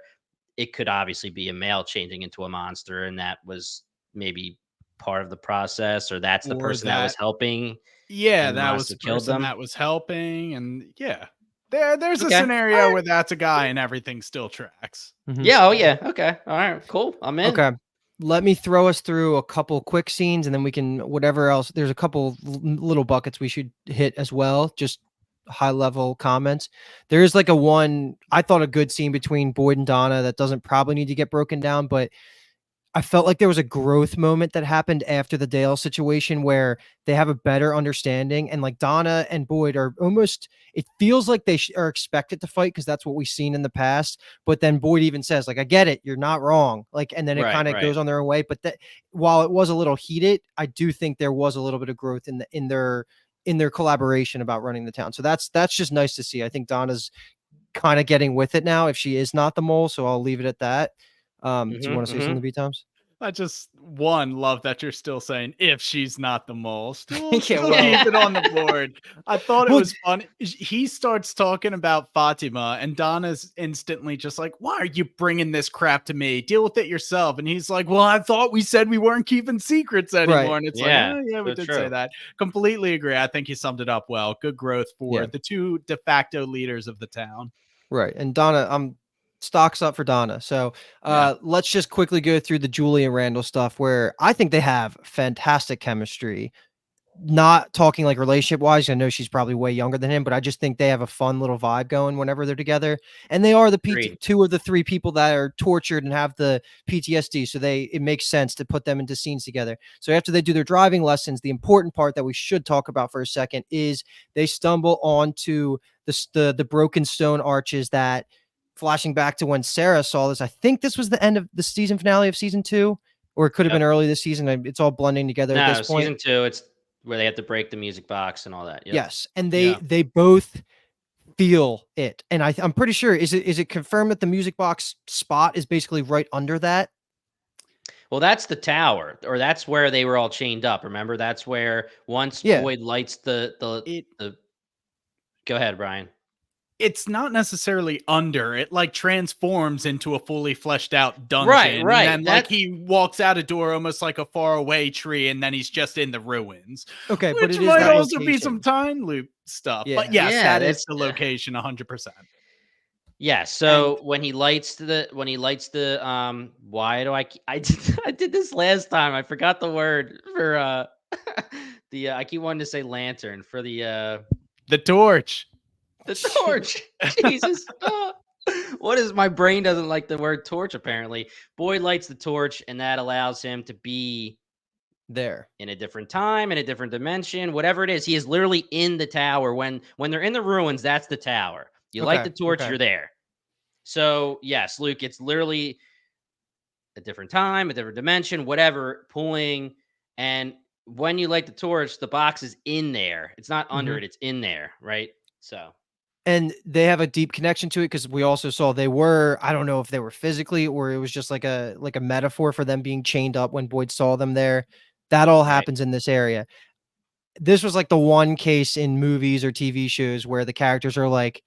it could obviously be a male changing into a monster, and that was maybe part of the process, or that's the Or person that was that helping Yeah, and the that was monster the killed person them. that was helping, and yeah. There's a Okay. All scenario right. where that's a guy and everything still tracks. Mhm. Yeah. Oh, So, yeah. Okay. All right. Cool. I'm in. Okay. Let me throw us through a couple quick scenes and then we can whatever else. There's a couple little buckets we should hit as well. Just high level comments. There is like a one I thought a good scene between Boyd and Donna that doesn't probably need to get broken down, but I felt like there was a growth moment that happened after the Dale situation where they have a better understanding and like Donna and Boyd are almost it feels like they are expected to fight because that's what we've seen in the past, but then Boyd even says like I get it, you're not wrong, like, and then it Right. kind of Right. goes on their own way, but that while it was a little heated, I do think there was a little bit of growth in their collaboration about running the town, so that's just nice to see. I think Donna's kind of getting with it now if she is not the mole, so I'll leave it at that. Do you want to say Mm-hmm. something, B Times? I just love that you're still saying if she's not the mole. Still Yeah, still well, keep it on the board. I thought it well, was fun. He starts talking about Fatima and Donna's instantly just like, "Why are you bringing this crap to me? Deal with it yourself." And he's like, "Well, I thought we said we weren't keeping secrets right. anymore." And it's like, Yeah. "Oh, yeah, we So did say true. that." Completely agree. I think he summed it up well. Good growth for Yeah, the two de facto leaders of the town. right. And Donna, I'm stocks up for Donna. So Yeah. let's just quickly go through the Julie and Randall stuff where I think they have fantastic chemistry. Not talking like relationship wise. I know she's probably way younger than him, but I just think they have a fun little vibe going whenever they're together. And they are the Agreed. two of the three people that are tortured and have the PTSD. So it makes sense to put them into scenes together. So after they do their driving lessons, the important part that we should talk about for a second is they stumble onto the broken stone arches that flashing back to when Sarah saw this. I think this was the end of the season finale of season 2, or it could have Yep. been early this season. It's all blending together at this No, point. season 2, it's where they have to break the music box and all that. Yep. Yes, and Yeah. they both feel it, and I'm pretty sure is it confirmed that the music box spot is basically right under that? Well, that's the tower, or that's where they were all chained up. Remember, that's where once Yeah. Boyd lights the. Go ahead, Brian. It's not necessarily under. It like transforms into a fully fleshed out Right, dungeon. And right. then like he walks out a door almost like a faraway tree, and then he's just in the ruins. Okay, but Which it is might that also be some location. time loop stuff. But Yeah. yes, Yeah, that is that's the location 100%. yeah. And So when he lights the why do I did I did this last time. I forgot the word for the I keep wanting to say lantern for the torch. the torch. Jesus. What is my brain doesn't like the word torch apparently. Boyd lights the torch and that allows him to be There. in a different time, in a different dimension, whatever it is. He is literally in the tower. When they're in the ruins, that's the tower. You light Okay. the torch, Okay. you're there. So yes, Luke, it's literally a different time, a different dimension, whatever, pulling. And when you light the torch, the box is in there. It's not under it, it's in there, right? So And they have a deep connection to it because we also saw they were, I don't know if they were physically or it was just like a metaphor for them being chained up when Boyd saw them there. That all right. happens in this area. This was like the one case in movies or TV shows where the characters are like,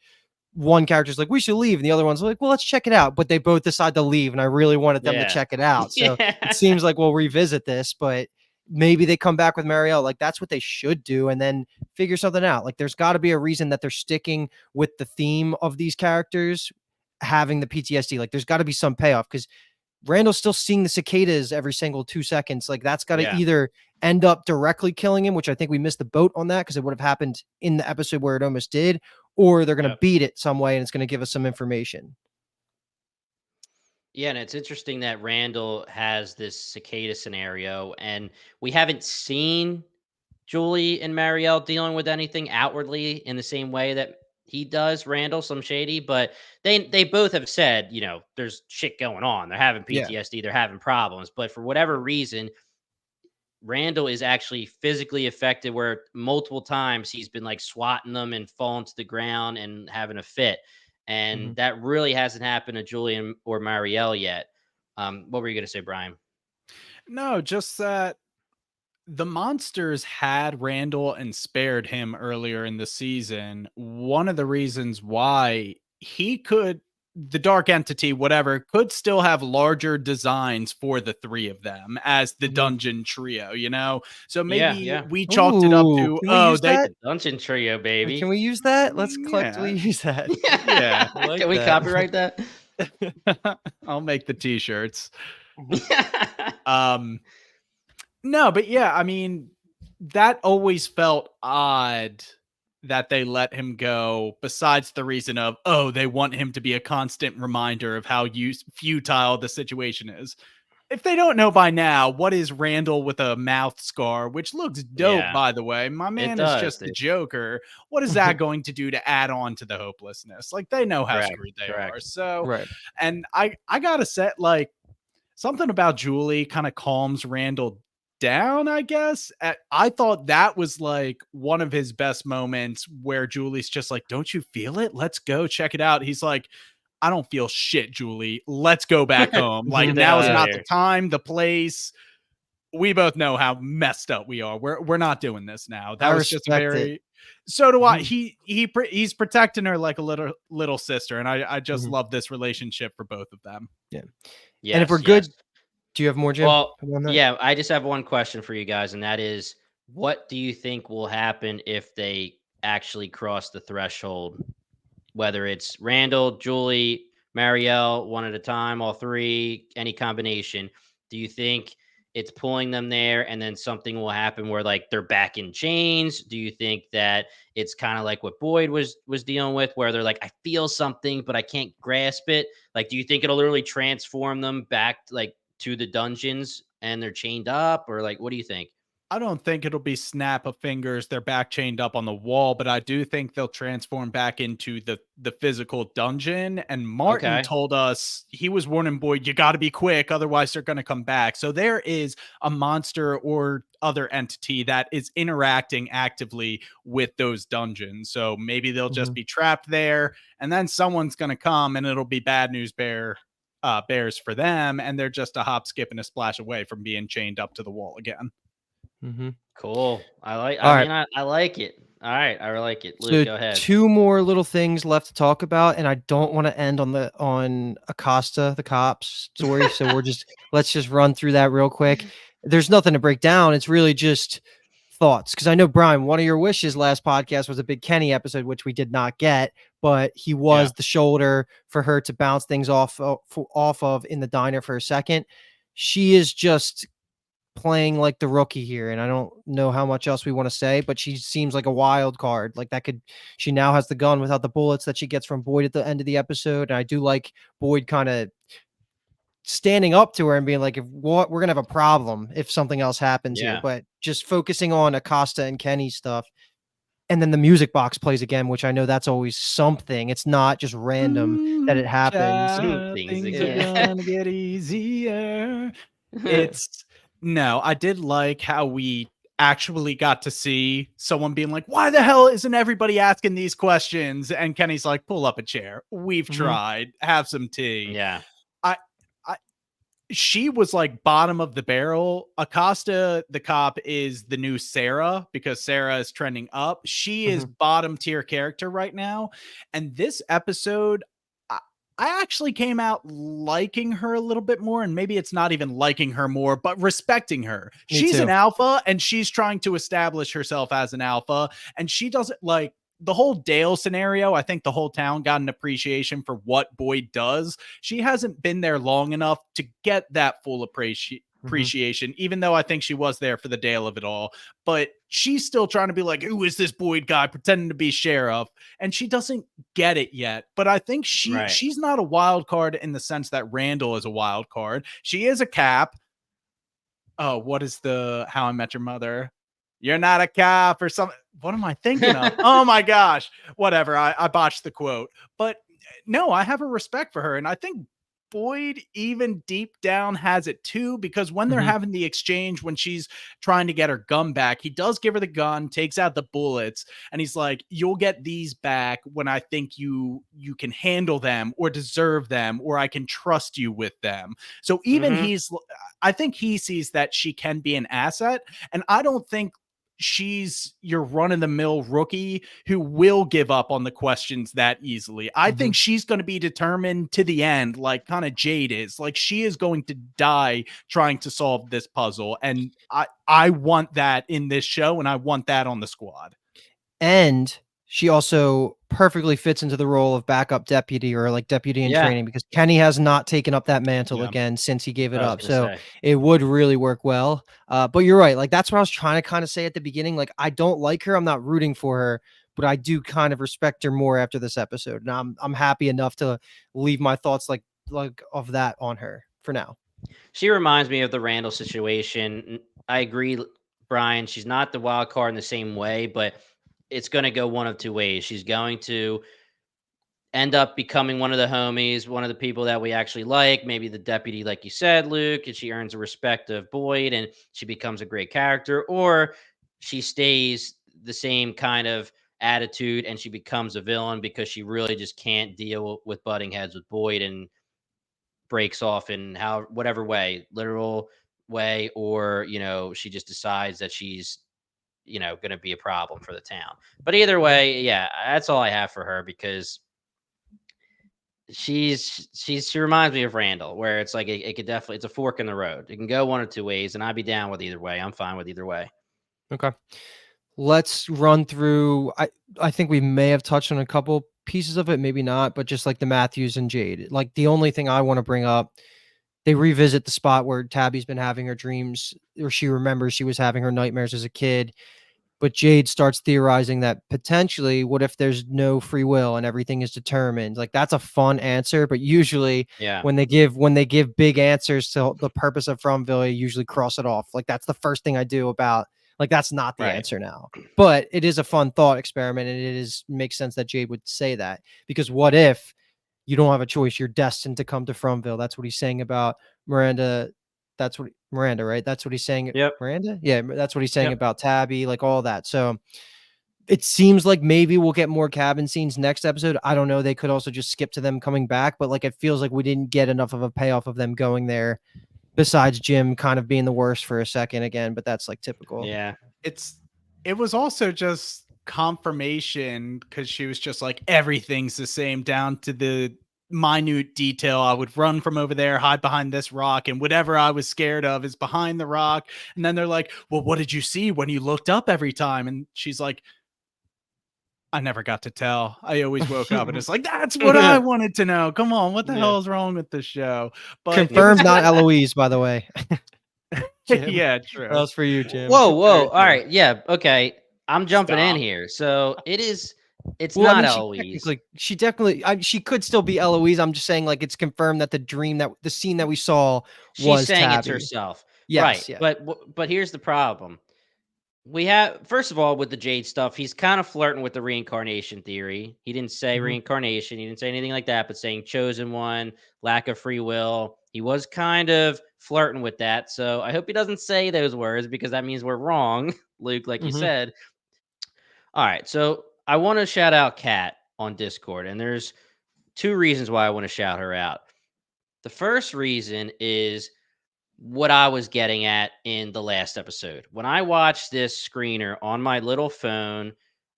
one character's like, we should leave. And the other one's like, well, let's check it out. But they both decide to leave. And I really wanted them to Yeah. check it out. So Yeah. it seems like we'll revisit this, but maybe they come back with Marielle. Like that's what they should do. And then figure something out. Like there's got to be a reason that they're sticking with the theme of these characters having the PTSD. Like there's got to be some payoff because Randall's still seeing the cicadas every single 2 seconds. Like that's got to Yeah. either end up directly killing him, which I think we missed the boat on that because it would have happened in the episode where it almost did, or they're going to Yep. beat it some way and it's going to give us some information. Yeah, and it's interesting that Randall has this cicada scenario, and we haven't seen Julie and Marielle dealing with anything outwardly in the same way that he does, Randall, some shady, but they both have said, there's shit going on. They're having Yeah. PTSD, they're having problems, but for whatever reason, Randall is actually physically affected where multiple times he's been like swatting them and falling to the ground and having a fit. And that really hasn't happened to Julian or Marielle yet. What were you going to say, Brian? No, just that the monsters had Randall and spared him earlier in the season. One of the reasons why the dark entity, whatever, could still have larger designs for the three of them as the dungeon trio, So maybe we chalked it up to, can we use that? Dungeon trio, baby. Can we use that? Let's collectively use that. Yeah. Like Can we that. copyright that? I'll make the t-shirts. No, but yeah, I mean, that always felt odd that they let him go, besides the reason of, they want him to be a constant reminder of how futile the situation is. If they don't know by now, what is Randall with a mouth scar, which looks dope, by the way. My man is just the Joker. What is that going to do to add on to the hopelessness? Like, they know how screwed they are. So, right. And I gotta say, like, something about Julie kind of calms Randall down, I guess. I thought that was like one of his best moments where Julie's just like, don't you feel it? Let's go check it out. He's like, I don't feel shit, Julie. Let's go back home. Like now is not the time, the place. We both know how messed up we are. We're not doing this now. That was just very. So do I. He's protecting her like a little sister, and I just love this relationship for both of them. Yeah. Yes, and if we're good, do you have more, Jim? Well, yeah, I just have one question for you guys, and that is, what do you think will happen if they actually cross the threshold? Whether it's Randall, Julie, Marielle, one at a time, all three, any combination. Do you think it's pulling them there and then something will happen where like they're back in chains? Do you think that it's kind of like what Boyd was dealing with where they're like, I feel something, but I can't grasp it? Like, do you think it'll literally transform them back like to the dungeons and they're chained up, or like, what do you think? I don't think it'll be snap of fingers. They're back chained up on the wall, but I do think they'll transform back into the physical dungeon. And Martin told us, he was warning Boyd, you got to be quick, otherwise they're going to come back. So there is a monster or other entity that is interacting actively with those dungeons. So maybe they'll just be trapped there, and then someone's going to come and it'll be Bad News Bear bears for them, and they're just a hop, skip, and a splash away from being chained up to the wall again. Cool. I All right. mean, I like it. All right, I like it. Luke, So go ahead. 2 more little things left to talk about, and I don't want to end on Acosta, the cops story. So let's just run through that real quick. There's nothing to break down. It's really just thoughts. Because I know, Brian, one of your wishes last podcast was a big Kenny episode, which we did not get, but he was the shoulder for her to bounce things off of in the diner for a second. She is just playing like the rookie here, and I don't know how much else we want to say, but she seems like a wild card. Like she now has the gun without the bullets that she gets from Boyd at the end of the episode. And I do like Boyd kind of standing up to her and being like, we're gonna have a problem if something else happens here. But just focusing on Acosta and Kenny stuff. And then the music box plays again, which I know that's always something. It's not just random that it happens. Things are gonna get easier. No, I did like how we actually got to see someone being like, why the hell isn't everybody asking these questions? And Kenny's like, pull up a chair. We've tried. Have some tea. Yeah. She was like bottom of the barrel. Acosta, the cop, is the new Sarah because Sarah is trending up. She is bottom tier character right now. And this episode, I actually came out liking her a little bit more, and maybe it's not even liking her more, but respecting her. She's an alpha, and she's trying to establish herself as an alpha, and she doesn't like the whole Dale scenario. I think the whole town got an appreciation for what Boyd does. She hasn't been there long enough to get that full appreciation, even though I think she was there for the Dale of it all. But she's still trying to be like, who is this Boyd guy pretending to be sheriff? And she doesn't get it yet. But I think she's not a wild card in the sense that Randall is a wild card. She is a cap. Oh, what is the How I Met Your Mother? You're not a cap or something. What am I thinking of? Oh my gosh. Whatever. I botched the quote. But no, I have a respect for her. And I think Boyd even deep down has it too, because when they're having the exchange, when she's trying to get her gun back, he does give her the gun, takes out the bullets, and he's like, you'll get these back when I think you can handle them or deserve them, or I can trust you with them. So even I think he sees that she can be an asset, and I don't think she's your run-of-the-mill rookie who will give up on the questions that easily. I think she's going to be determined to the end, like kind of Jade is. Like, she is going to die trying to solve this puzzle, and I want that in this show, and I want that on the squad. And she also perfectly fits into the role of backup deputy, or like deputy in training, because Kenny has not taken up that mantle again since he gave it up. So it would really work well. But you're right. Like, that's what I was trying to kind of say at the beginning. Like, I don't like her. I'm not rooting for her, but I do kind of respect her more after this episode. And I'm happy enough to leave my thoughts like of that on her for now. She reminds me of the Randall situation. I agree, Brian. She's not the wild card in the same way, but it's going to go one of two ways. She's going to end up becoming one of the homies, one of the people that we actually like, maybe the deputy, like you said, Luke, and she earns the respect of Boyd and she becomes a great character, or she stays the same kind of attitude and she becomes a villain because she really just can't deal with butting heads with Boyd and breaks off in whatever way, literal way, or, she just decides that she's going to be a problem for the town. But either way, that's all I have for her, because she reminds me of Randall, where it's like it could definitely, it's a fork in the road. It can go one or two ways, and I'd be down with either way. I'm fine with either way. Okay. Let's run through. I think we may have touched on a couple pieces of it, maybe not, but just like the Matthews and Jade. Like, the only thing I want to bring up, they revisit the spot where Tabby's been having her dreams, or she remembers she was having her nightmares as a kid. But Jade starts theorizing that potentially, what if there's no free will and everything is determined? Like, that's a fun answer, but usually when they give big answers to the purpose of Fromville, you usually cross it off. Like, that's the first thing I do about, like, that's not the answer now. But it is a fun thought experiment, and makes sense that Jade would say that, because what if you don't have a choice? You're destined to come to Fromville. That's what he's saying about Miranda. Miranda, right? That's what he's saying. Yep. Miranda? Yeah, that's what he's saying about Tabby, like all that. So it seems like maybe we'll get more cabin scenes next episode. I don't know. They could also just skip to them coming back, but like it feels like we didn't get enough of a payoff of them going there. Besides Jim kind of being the worst for a second again, but that's like typical. Yeah. It was also just confirmation because she was just like, everything's the same down to the minute detail. I would run from over there, hide behind this rock, and whatever I was scared of is behind the rock. And then they're like, well, what did you see when you looked up every time? And she's like, I never got to tell. I always woke up and it's like, that's what I wanted to know. Come on, what the hell is wrong with this show? But confirmed, not Eloise, by the way. Yeah, true. That was for you, Jim. Whoa. All right. Yeah. Okay. I'm jumping in here. So it's well, not I mean, Eloise. She definitely, she could still be Eloise. I'm just saying, like, it's confirmed that the scene that we saw was saying Tabby. It's herself. Yes, right. Yeah. But here's the problem. We have, first of all, with the Jade stuff, he's kind of flirting with the reincarnation theory. He didn't say reincarnation. He didn't say anything like that, but saying chosen one, lack of free will. He was kind of flirting with that. So I hope he doesn't say those words because that means we're wrong, Luke, like you said. All right. So I want to shout out Kat on Discord, and there's 2 reasons why I want to shout her out. The first reason is what I was getting at in the last episode. When I watched this screener on my little phone,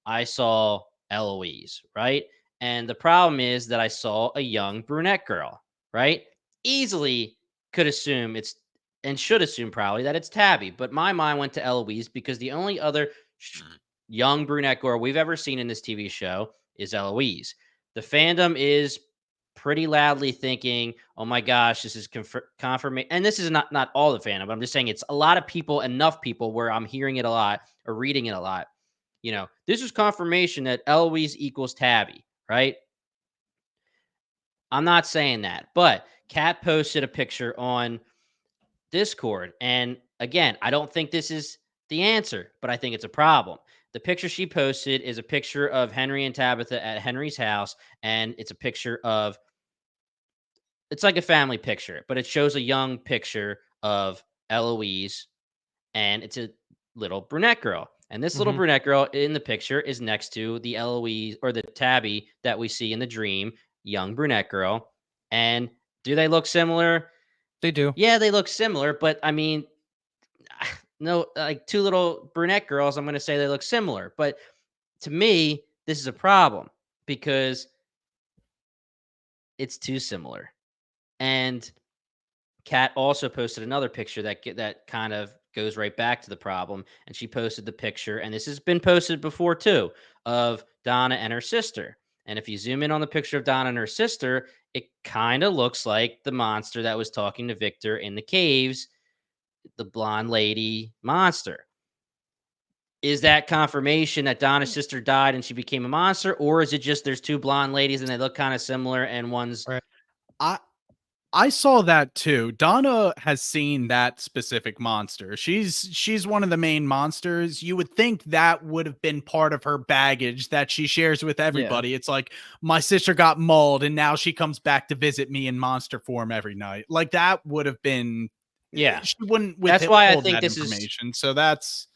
I saw Eloise, right? And the problem is that I saw a young brunette girl, right? Easily could assume and should assume probably that it's Tabby, but my mind went to Eloise because the only other young brunette girl we've ever seen in this TV show is Eloise. The fandom is pretty loudly thinking, oh my gosh, this is confirmation. And this is not all the fandom, but I'm just saying it's a lot of people, enough people where I'm hearing it a lot or reading it a lot. This is confirmation that Eloise equals Tabby, right? I'm not saying that, but Kat posted a picture on Discord. And again, I don't think this is the answer, but I think it's a problem. The picture she posted is a picture of Henry and Tabitha at Henry's house, and it's a picture of, it's like a family picture, but it shows a young picture of Eloise, and it's a little brunette girl. And this little brunette girl in the picture is next to the Eloise or the Tabby that we see in the dream, young brunette girl. And do they look similar? They do. Yeah, they look similar, but I mean, no, like 2 little brunette girls, I'm going to say they look similar. But to me, this is a problem because it's too similar. And Kat also posted another picture that kind of goes right back to the problem. And she posted the picture, and this has been posted before too, of Donna and her sister. And if you zoom in on the picture of Donna and her sister, it kind of looks like the monster that was talking to Victor in the caves, the blonde lady monster. Is that confirmation that Donna's sister died and she became a monster? Or is it just there's 2 blonde ladies and they look kind of similar and one's... Right. I saw that too. Donna has seen that specific monster. She's one of the main monsters. You would think that would have been part of her baggage that she shares with everybody. Yeah. It's like, my sister got mauled and now she comes back to visit me in monster form every night. Like that would have been, she wouldn't. That's why I think this information. So that's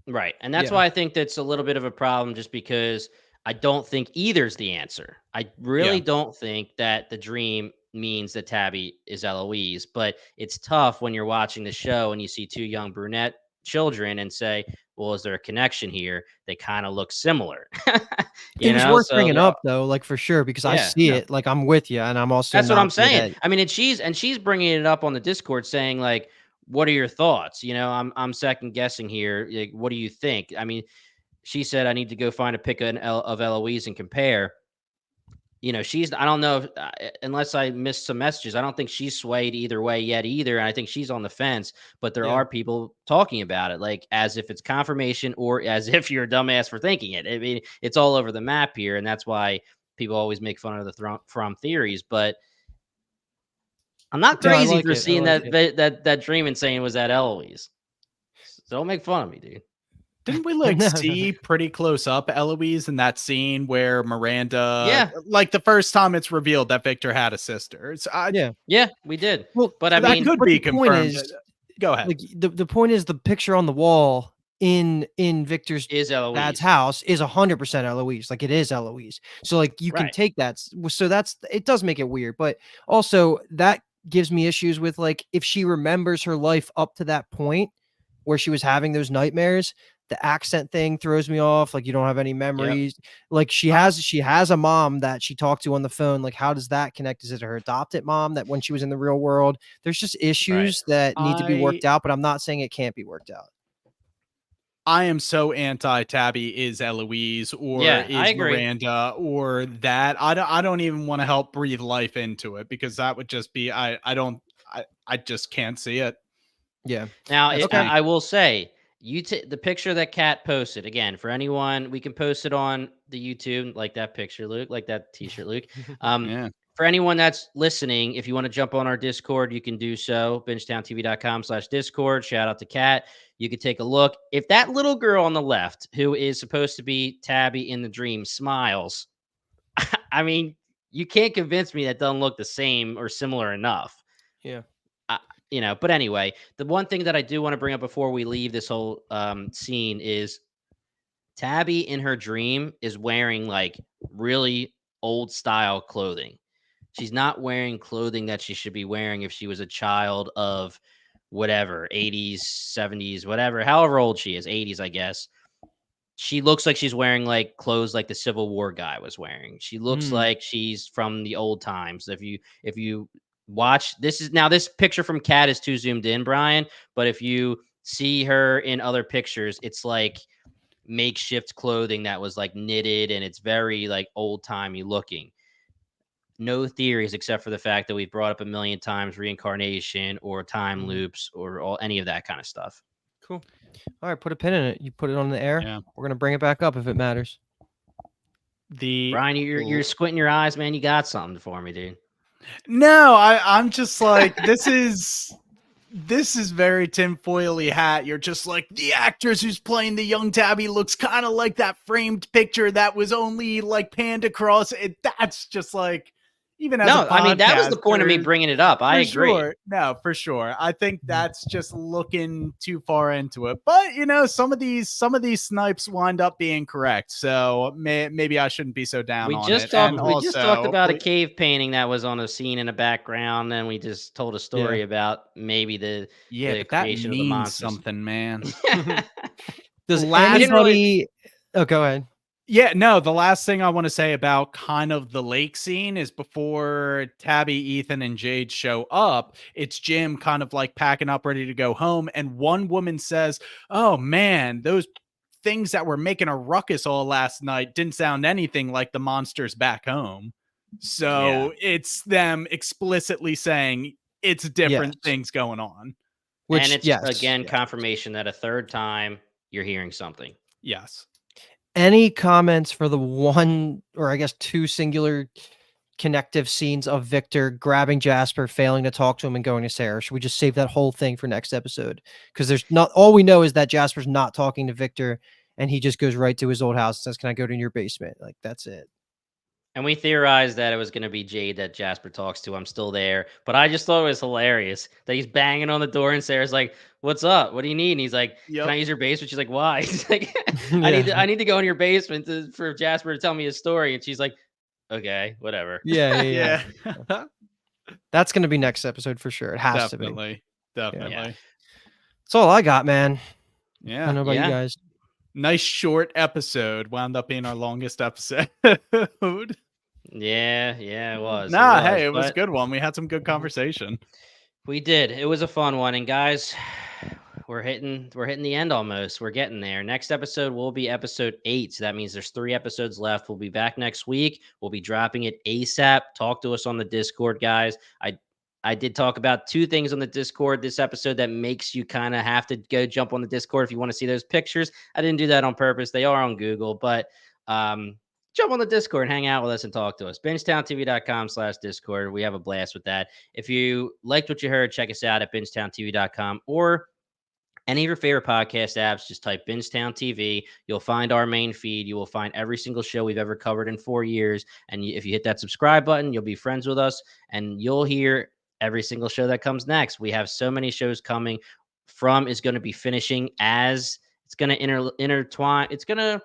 right. And that's why I think that's a little bit of a problem, just because I don't think either's the answer. I really don't think that the dream means that Tabby is Eloise, but it's tough when you're watching the show and you see 2 young brunette children and say, well, is there a connection here? They kind of look similar. It was worth bringing up though, like for sure, because I see it, like I'm with you, and I'm also... That's what I'm saying. I mean, and she's bringing it up on the Discord saying like, what are your thoughts? I'm second guessing here. Like, what do you think? I mean, she said, I need to go find a pic of Eloise and compare. I don't know if, unless I missed some messages, I don't think she's swayed either way yet either. And I think she's on the fence, but there are people talking about it, like as if it's confirmation or as if you're a dumbass for thinking it. I mean, it's all over the map here. And that's why people always make fun of the From theories, but I'm not crazy for seeing that dream and saying, was that Eloise? So don't make fun of me, dude. Didn't we see pretty close up Eloise in that scene where Miranda, like the first time it's revealed that Victor had a sister? Yeah, we did. Well, but I mean, that could be confirmed. Go ahead. Like the point is, the picture on the wall in Victor's Is dad's Eloise. house is 100% Eloise. Like, it is Eloise. So like you can Right. take that. So that's, it does make it weird, but also that gives me issues with, like, if she remembers her life up to that point where she was having those nightmares, the accent thing throws me off. Like, you don't have any memories. Like, she has a mom that she talked to on the phone. Like, how does that connect? Is it her adopted mom that when she was in the real world? There's just issues that need to be worked out, but I'm not saying it can't be worked out. I am so anti Tabby is Eloise or Yeah, I is agree. Miranda or that. I don't even want to help breathe life into it, because that would just be I just can't see it. Yeah. Now, That's Okay. I will say, the picture that Kat posted, again, for anyone, we can post it on the YouTube, like that picture, Luke, like that t-shirt, Luke. Yeah. For anyone that's listening, if you want to jump on our Discord, you can do so. BingetownTV.com/Discord. Shout out to Kat. You could take a look. If that little girl on the left, who is supposed to be Tabby in the dream, smiles, I mean, you can't convince me that doesn't look the same or similar enough. Yeah. But anyway, the one thing that I do want to bring up before we leave this whole scene is Tabby in her dream is wearing like really old style clothing. She's not wearing clothing that she should be wearing if she was a child of whatever, 80s, 70s, whatever, however old she is, 80s, I guess. She looks like she's wearing like clothes like the Civil War guy was wearing. She looks like she's from the old times. If you watch, this picture from Kat is too zoomed in, Brian, but if you see her in other pictures, it's like makeshift clothing that was like knitted, and it's very like old-timey looking. No theories except for the fact that we've brought up a million times reincarnation or time loops or any of that kind of stuff. Cool. All right, put a pin in it. You put it on the air. Yeah. We're gonna bring it back up if it matters. Brian, you're squinting your eyes, man. You got something for me, dude. No, I'm just like, this is very tinfoily hat. You're just like, the actress who's playing the young Tabby looks kind of like that framed picture that was only like panned across it. That's just like, even as a No, I mean, that was the point of me podcaster, bringing it up. I for agree. sure. No, for sure. I think that's just looking too far into it. But some of these snipes wind up being correct. So maybe I shouldn't be so down on it. We just talked about a cave painting that was on a scene in the background, and we just told a story about maybe the but that creation of the means monsters. something, man. Does Last- anybody? Oh, go ahead. Yeah, no, the last thing I want to say about kind of the lake scene is before Tabby, Ethan, and Jade show up, it's Jim kind of like packing up, ready to go home. And one woman says, "Oh man, those things that were making a ruckus all last night didn't sound anything like the monsters back home." So it's them explicitly saying it's different things going on. And it's, again, confirmation that a third time you're hearing something. Yes. Any comments for the one, or I guess two singular connective scenes of Victor grabbing Jasper, failing to talk to him, and going to Sarah? Should we just save that whole thing for next episode? Because there's not, all we know is that Jasper's not talking to Victor, and he just goes right to his old house and says, "Can I go to your basement?" Like, that's it. And we theorized that it was going to be Jade that Jasper talks to. I'm still there. But I just thought it was hilarious that he's banging on the door and Sarah's like, "What's up? What do you need?" And he's like, "Can I use your basement?" She's like, "Why?" He's like, I need to go in your basement for Jasper to tell me his story. And she's like, "Okay, whatever." Yeah. That's going to be next episode for sure. It has to be. Definitely. That's all I got, man. Yeah. I don't know about you guys. Nice short episode. Wound up being our longest episode. Yeah, it was. Hey, it was a good one. We had some good conversation. We did. It was a fun one. And guys, we're hitting the end almost. We're getting there. Next episode will be episode 8. So that means there's 3 episodes left. We'll be back next week. We'll be dropping it ASAP. Talk to us on the Discord, guys. I did talk about 2 things on the Discord this episode that makes you kind of have to go jump on the Discord if you want to see those pictures. I didn't do that on purpose. They are on Google, but jump on the Discord and hang out with us and talk to us. BingetownTV.com/Discord. We have a blast with that. If you liked what you heard, check us out at BingetownTV.com or any of your favorite podcast apps. Just type Bingetown TV. You'll find our main feed. You will find every single show we've ever covered in 4 years. And if you hit that subscribe button, you'll be friends with us and you'll hear every single show that comes next. We have so many shows coming. From is going to be finishing as It's going to intertwine. It's going to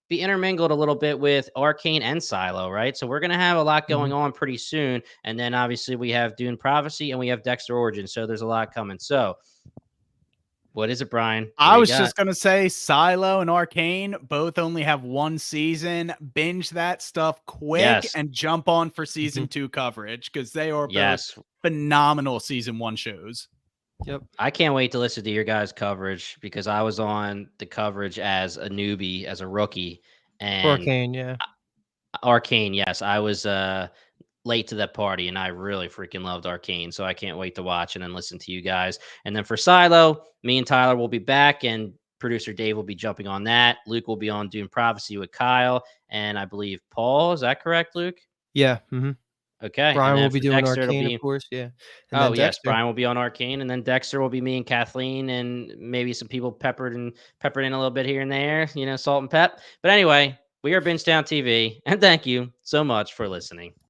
be intermingled a little bit with Arcane and Silo, right? So we're going to have a lot going on pretty soon. And then obviously we have Dune Prophecy and we have Dexter Origin. So there's a lot coming. So what is it, Brian? What I do you was got? just going to say Silo and Arcane both only have one season. Binge that stuff quick Yes. and jump on for season 2 coverage because they are both Yes. phenomenal season 1 shows. Yep. I can't wait to listen to your guys' coverage because I was on the coverage as a newbie, as a rookie. And Arcane, yeah. Arcane, yes. I was late to that party and I really freaking loved Arcane. So I can't wait to watch and then listen to you guys. And then for Silo, me and Tyler will be back and producer Dave will be jumping on that. Luke will be on Dune Prophecy with Kyle. And I believe Paul, is that correct, Luke? Yeah. Okay. Brian and then will be for doing Dexter, Arcane, it'll be, of course. Yeah. And oh then yes, Dexter. Brian will be on Arcane, and then Dexter will be me and Kathleen, and maybe some people peppered in a little bit here and there, salt and pep. But anyway, we are BingetownTV, and thank you so much for listening.